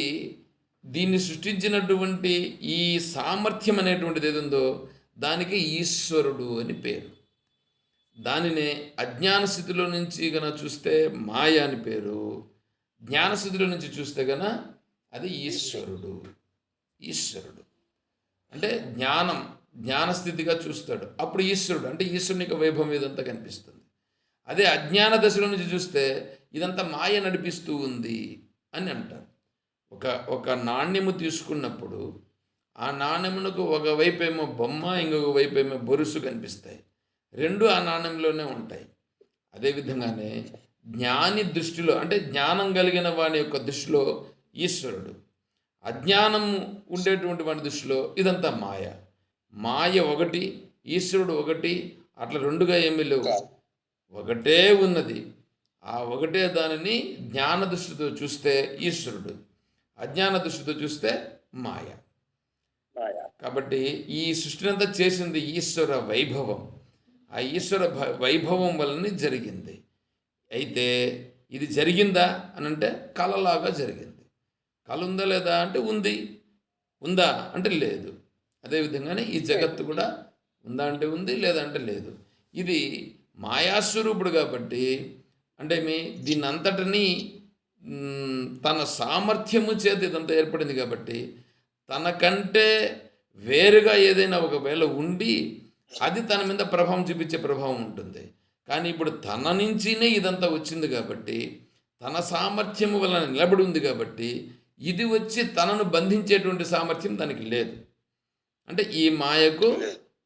దీన్ని సృష్టించినటువంటి ఈ సామర్థ్యం అనేటువంటిది ఏది ఉందో దానికి ఈశ్వరుడు అని పేరు. దానినే అజ్ఞాన స్థితిలో నుంచి కనుక చూస్తే మాయ అని పేరు, జ్ఞానస్థితిలో నుంచి చూస్తే గన అది ఈశ్వరుడు. ఈశ్వరుడు అంటే జ్ఞానస్థితిగా చూస్తాడు, అప్పుడు ఈశ్వరుడు అంటే ఈశ్వరుని యొక్క వైభవం ఇదంతా కనిపిస్తుంది. అదే అజ్ఞాన దశలో నుంచి చూస్తే ఇదంతా మాయ నడిపిస్తూ ఉంది అని అంటారు. ఒక నాణ్యము తీసుకున్నప్పుడు ఆ నాణ్యమునకు ఒకవైపేమో బొమ్మ, ఇంకొక వైపేమో బొరుసు కనిపిస్తాయి, రెండు ఆ నాణ్యంలోనే ఉంటాయి. అదేవిధంగానే జ్ఞాని దృష్టిలో అంటే జ్ఞానం కలిగిన వాని యొక్క దృష్టిలో ఈశ్వరుడు, అజ్ఞానం ఉండేటువంటి వాడి దృష్టిలో ఇదంతా మాయ. మాయ ఒకటి, ఈశ్వరుడు ఒకటి, అట్లా రెండుగా ఏమీ లేవు, ఒకటే ఉన్నది. ఆ ఒకటే దానిని జ్ఞాన దృష్టితో చూస్తే ఈశ్వరుడు, అజ్ఞాన దృష్టితో చూస్తే మాయ. కాబట్టి ఈ సృష్టినంతా చేసింది ఈశ్వర వైభవం. ఆ ఈశ్వర వైభవం వలన జరిగింది. అయితే ఇది జరిగిందా అని అంటే కళలాగా జరిగింది. కళ ఉందా లేదా అంటే ఉంది, ఉందా అంటే లేదు. అదేవిధంగానే ఈ జగత్తు కూడా ఉందా అంటే ఉంది, లేదా అంటే లేదు. ఇది మాయాస్వరూపుడు కాబట్టి అంటే దీన్ని అంతటినీ తన సామర్థ్యము చేత ఇదంతా ఏర్పడింది కాబట్టి తనకంటే వేరుగా ఏదైనా ఒకవేళ ఉండి అది తన మీద ప్రభావం చూపించే ప్రభావం ఉంటుంది. కానీ ఇప్పుడు తన నుంచినే ఇదంతా వచ్చింది కాబట్టి తన సామర్థ్యము వలన నిలబడి ఉంది కాబట్టి ఇది వచ్చి తనను బంధించేటువంటి సామర్థ్యం దానికి లేదు. అంటే ఈ మాయకు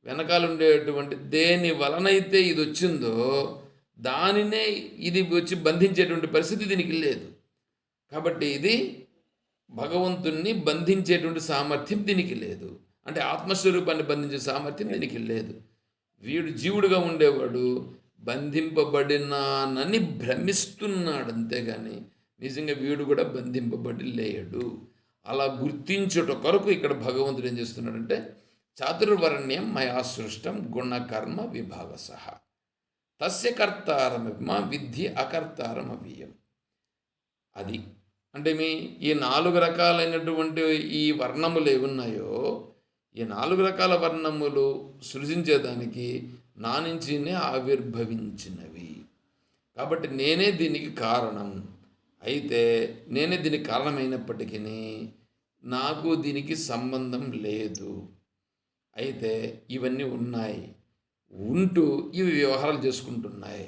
వెనకాల ఉండేటువంటి దేని వలనైతే ఇది వచ్చిందో దానినే ఇది వచ్చి బంధించేటువంటి పరిస్థితి దీనికి లేదు. కాబట్టి ఇది భగవంతుణ్ణి బంధించేటువంటి సామర్థ్యం దీనికి లేదు. అంటే ఆత్మస్వరూపాన్ని బంధించే సామర్థ్యం దీనికి లేదు. వీడు జీవుడుగా ఉండేవాడు బంధింపబడినానని భ్రమిస్తున్నాడు, అంతేగాని నిజంగా వీడు కూడా బంధింపబడి లేడు. అలా గుర్తించుట కొరకు ఇక్కడ భగవంతుడు ఏం చేస్తున్నాడంటే చాతుర్వర్ణ్యం మయా సృష్టం గుణకర్మ విభాగసః తస్య కర్తారమభిమా విద్ధి అకర్తారమవ్యం. అది అంటే ఈ 4 రకాలైనటువంటి ఈ వర్ణములు ఏమున్నాయో ఈ 4 రకాల వర్ణములు సృజించేదానికి నా నుంచినే ఆవిర్భవించినవి. కాబట్టి నేనే దీనికి కారణం. అయితే నేనే దీనికి కారణమైనప్పటికీ నాకు దీనికి సంబంధం లేదు. అయితే ఇవన్నీ ఉన్నాయి, ఉంటూ ఇవి వ్యవహారాలు చేసుకుంటున్నాయి.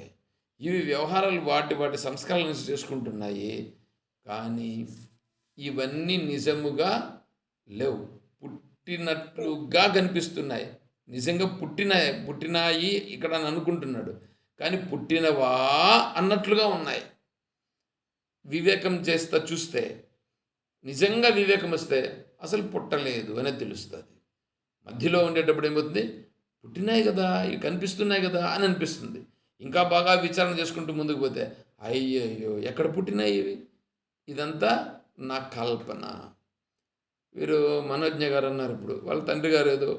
ఇవి వ్యవహారాలు వాటి సంస్కారాలను చేసుకుంటున్నాయి. కానీ ఇవన్నీ నిజముగా లేవు, పుట్టినట్లుగా కనిపిస్తున్నాయి. నిజంగా పుట్టినాయి ఇక్కడ అని అనుకుంటున్నాడు, కానీ పుట్టినవా అన్నట్లుగా ఉన్నాయి. వివేకం చేస్తా చూస్తే నిజంగా వివేకం వస్తే అసలు పుట్టలేదు అనేది తెలుస్తుంది. మధ్యలో ఉండేటప్పుడు ఏమవుతుంది, పుట్టినాయి కదా, ఇవి కనిపిస్తున్నాయి కదా అని అనిపిస్తుంది. ఇంకా బాగా విచారణ చేసుకుంటూ ముందుకు పోతే అయ్యయ్యో ఎక్కడ పుట్టినాయి ఇవి, ఇదంతా నా కల్పన. వీరు మనోజ్ఞ గారు అన్నారు ఇప్పుడు వాళ్ళ తండ్రి గారు ఏదో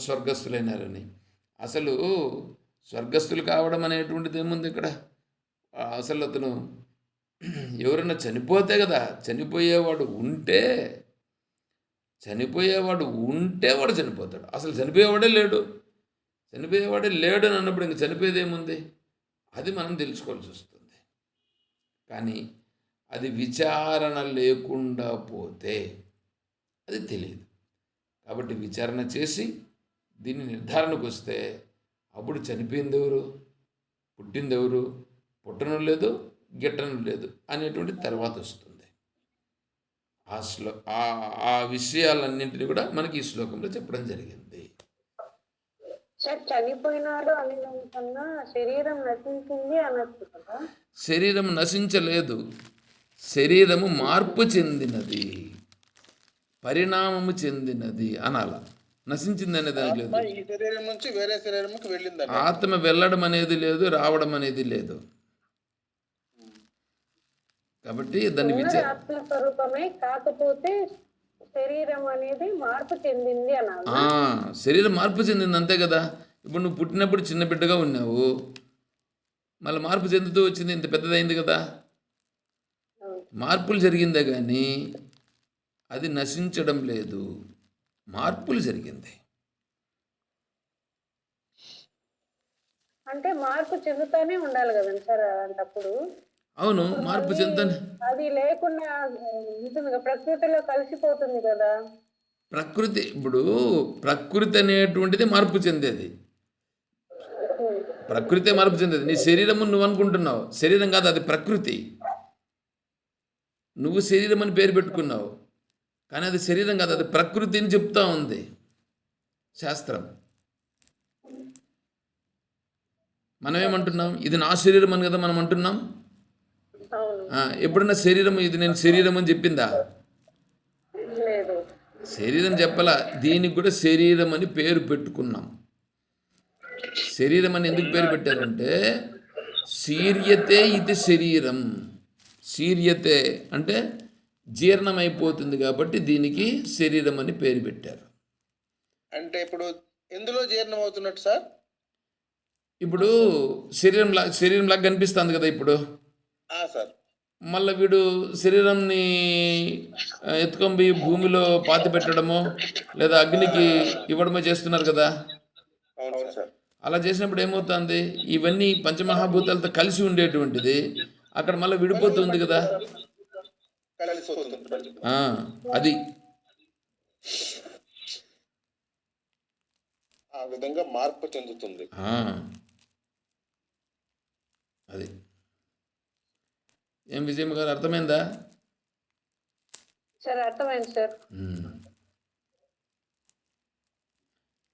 స్వర్గస్థులైనారని. అసలు స్వర్గస్థులు కావడం అనేటువంటిది ఏముంది ఇక్కడ? అసలు అతను ఎవరైనా చనిపోతే కదా, చనిపోయేవాడు ఉంటే వాడు చనిపోతాడు. అసలు చనిపోయేవాడే లేడు అని అన్నప్పుడు ఇంక చనిపోయేది ఏముంది? అది మనం తెలుసుకోవాల్సి వస్తుంది. కానీ అది విచారణ లేకుండా పోతే అది తెలియదు. కాబట్టి విచారణ చేసి దీన్ని నిర్ధారణకు వస్తే అప్పుడు చనిపోయింది ఎవరు, పుట్టింది ఎవరు, పుట్టడం లేదు, గిట్టడం లేదు అనేటువంటి తర్వాత వస్తుంది. ఆ విషయాలన్నింటినీ కూడా మనకి ఈ శ్లోకంలో చెప్పడం జరిగింది. సార్ చనిపోయినాడు అనే కన్నా శరీరం నశించింది అనొచ్చు కదా? శరీరం నశించలేదు, శరీరము మార్పు చెందినది, పరిణామము చెందినది అనాల. నశించింది అనేది దానికి లేదు. ఈ శరీరం నుంచి వేరే శరీరంకి వెళ్ళిందండి. ఆత్మ వెళ్ళడం అనేది లేదు, రావడం అనేది లేదు. కాబట్టి దాన్ని ఆత్మస్వరూపమే, కాకపోతే శరీరం అనేది మార్పు చెందింది అనాలి. శరీరం మార్పు చెందింది అంతే కదా. ఇప్పుడు నువ్వు పుట్టినప్పుడు చిన్న బిడ్డగా ఉన్నావు, మళ్ళీ మార్పు చెందుతూ వచ్చింది, ఇంత పెద్దదైంది కదా. మార్పులు జరిగిందే కానీ అది నశించడం లేదు, మార్పులు జరిగింది. అంటే మార్పు చెందుతానే ఉండాలి కదండి సార్ అలాంటప్పుడు. అవును, మార్పు చెందుతానే. అది లేకుండా ఉంటుంది కదా, ప్రకృతిలో కలిసిపోతుంది కదా. ప్రకృతి అనేటువంటిది మార్పు చెందేది. ప్రకృతే మార్పు చెందేది. నీ శరీరము నువ్వు అనుకుంటున్నావు, శరీరం కాదు, అది ప్రకృతి. నువ్వు శరీరం అని పేరు పెట్టుకున్నావు, కానీ అది శరీరం కాదు, అది ప్రకృతి అని చెప్తా ఉంది శాస్త్రం. మనం ఏమంటున్నాం? ఇది నా శరీరం అని కదా మనం అంటున్నాం. ఎప్పుడన్నా శరీరం ఇది నేను శరీరం అని చెప్పిందా? శరీరం చెప్పలా. దీనికి కూడా శరీరం అని పేరు పెట్టుకున్నాం. శరీరం అని ఎందుకు పేరు పెట్టారంటే శీర్యతే ఇది శరీరం. శీర్యతే అంటే జీర్ణమైపోతుంది కాబట్టి దీనికి శరీరం అని పేరు పెట్టారు. అంటే ఇప్పుడు ఎందులో జీర్ణం అవుతున్నట్టు సార్? ఇప్పుడు శరీరంలాగా కనిపిస్తుంది కదా ఇప్పుడు. సార్ మళ్ళీ వీడు శరీరంని ఎత్తుకొని పోయి భూమిలో పాతి పెట్టడమో లేదా అగ్నికి ఇవ్వడమో చేస్తున్నారు కదా. అలా చేసినప్పుడు ఏమవుతుంది? ఇవన్నీ పంచమహాభూతాలతో కలిసి ఉండేటువంటిది అక్కడ మళ్ళీ విడిపోతుంది కదా. అది ఆ విధంగా మార్పు చెందుతుంది. అది ఏం విజయమ్మ గారు అర్థమైందా? సార్ అర్థమైంది సార్.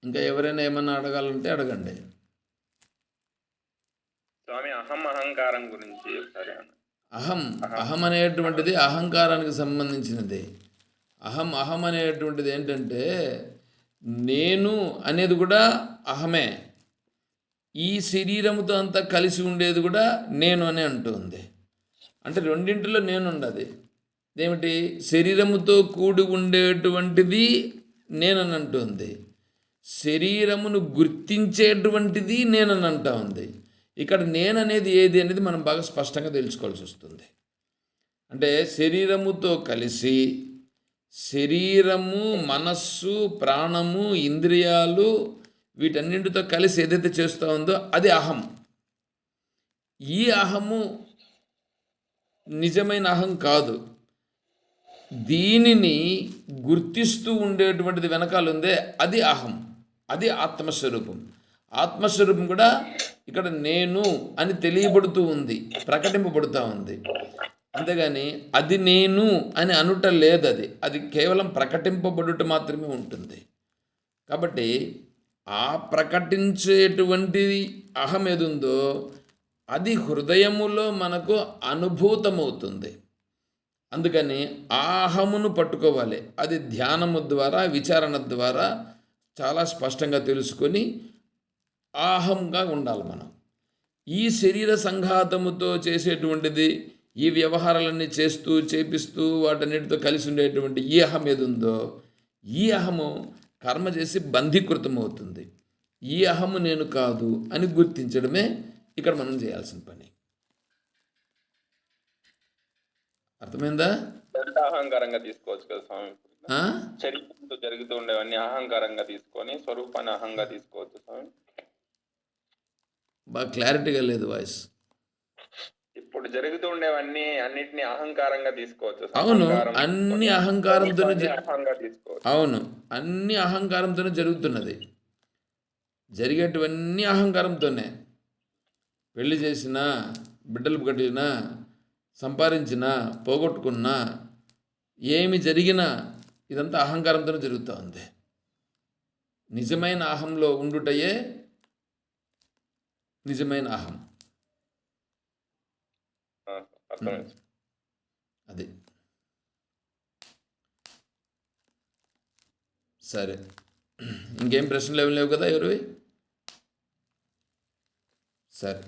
ఇంకా ఎవరైనా ఏమన్నా అడగాలంటే అడగండి. స్వామి అహంకారం గురించి అహం అనేటువంటిది అహంకారానికి సంబంధించినది. అహం అనేటువంటిది ఏంటంటే నేను అనేది కూడా అహమే. ఈ శరీరముతో అంతా కలిసి ఉండేది కూడా నేను అనే అంటుంది. అంటే రెండింటిలో నేను ఉండదు. ఏమిటి? శరీరముతో కూడి ఉండేటువంటిది నేనని అంటుంది, శరీరమును గుర్తించేటువంటిది నేనని అంటా ఉంది. ఇక్కడ నేననేది ఏది అనేది మనం బాగా స్పష్టంగా తెలుసుకోవాల్సి వస్తుంది. అంటే శరీరముతో కలిసి శరీరము, మనస్సు, ప్రాణము, ఇంద్రియాలు వీటన్నింటితో కలిసి ఏదైతే చేస్తూ ఉందో అది అహం. ఈ అహము నిజమైన అహం కాదు. దీనిని గుర్తిస్తూ ఉండేటువంటిది వెనకాల ఉందే అది అహం, అది ఆత్మస్వరూపం. ఆత్మస్వరూపం కూడా ఇక్కడ నేను అని తెలియబడుతూ ఉంది, ప్రకటింపబడుతూ ఉంది. అంతేగాని అది నేను అని అనుట లేదు. అది కేవలం ప్రకటింపబడుట మాత్రమే ఉంటుంది. కాబట్టి ఆ ప్రకటించేటువంటి అహం ఏదుందో అది హృదయములో మనకు అనుభూతమవుతుంది. అందుకని ఆ అహమును పట్టుకోవాలి. అది ధ్యానము ద్వారా, విచారణ ద్వారా చాలా స్పష్టంగా తెలుసుకొని అహంగా ఉండాలి మనం. ఈ శరీర సంఘాతముతో చేసేటువంటిది ఈ వ్యవహారాలన్నీ చేస్తూ చేపిస్తూ వాటన్నిటితో కలిసి ఉండేటువంటి ఈ అహం ఏది ఉందో ఈ అహము కర్మ చేసి బంధీకృతం అవుతుంది. ఈ అహము నేను కాదు అని గుర్తించడమే ఇక్కడ మనం చేయాల్సిన పని. అర్థమైందా? అహంకారంగా తీసుకోవచ్చు కదా స్వామి. ఆ? శరీరంతో జరుగుతూ ఉండేవన్నీ అహంకారంగా తీసుకొని స్వరూపాన్ని అహంగా తీసుకోవచ్చు స్వామి. బాగా క్లారిటీగా లేదు వాయిస్. ఇప్పుడు జరుగుతూ ఉండేవన్నీ అన్నిటిని అహంకారంగా తీసుకోవచ్చు స్వామి. అవును, అహంకారం అన్ని అహంకారంతోనే అహంగా తీసుకోవచ్చు. అవును, అన్ని అహంకారంతోనే జరుగుతున్నది. జరిగేటివన్నీ అహంకారంతోనే. పెళ్లి చేసినా, బిడ్డలు కట్టినా, సంపాదించినా, పోగొట్టుకున్నా, ఏమి జరిగినా ఇదంతా అహంకారంతోనే జరుగుతూ ఉంది. నిజమైన అహంలో ఉండుటయే నిజమైన అహం. అర్థమైంది. అది సరే. ఇంకేం ప్రశ్నలు ఏమి లేవు కదా ఎవరివి? సరే.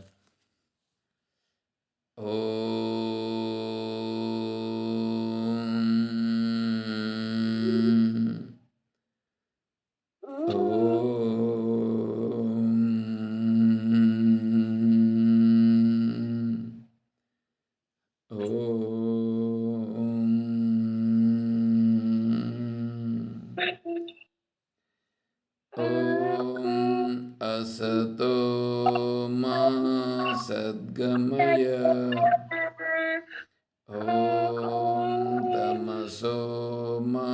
असतो मा सद्गमय तमसो मा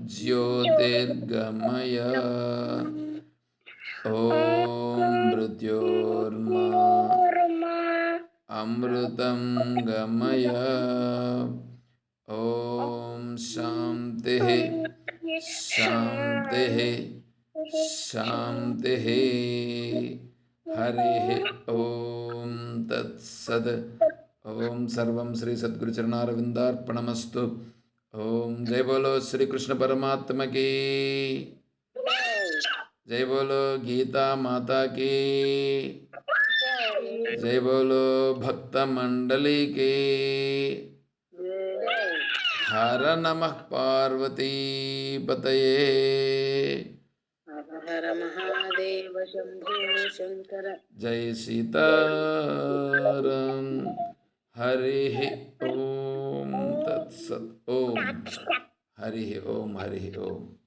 ज्योतिर्गमय मृत्योर्मा अमृतं गमय शान्तिः शान्तिः शान्तिः हरिः तत्सत्। सर्वं श्री सद्गुरुचरणारविन्दार्पणमस्तु। जय बोलो श्री कृष्ण परमात्मा की, जय बोलो गीता माता की, जय बोलो भक्त मंडली की। हर नमः पार्वती पतये। हर महादेव शंभो शंकर। जय सीताराम। हरिः ओम तत्सत्। ओम हरिः ओम हरिः ओम।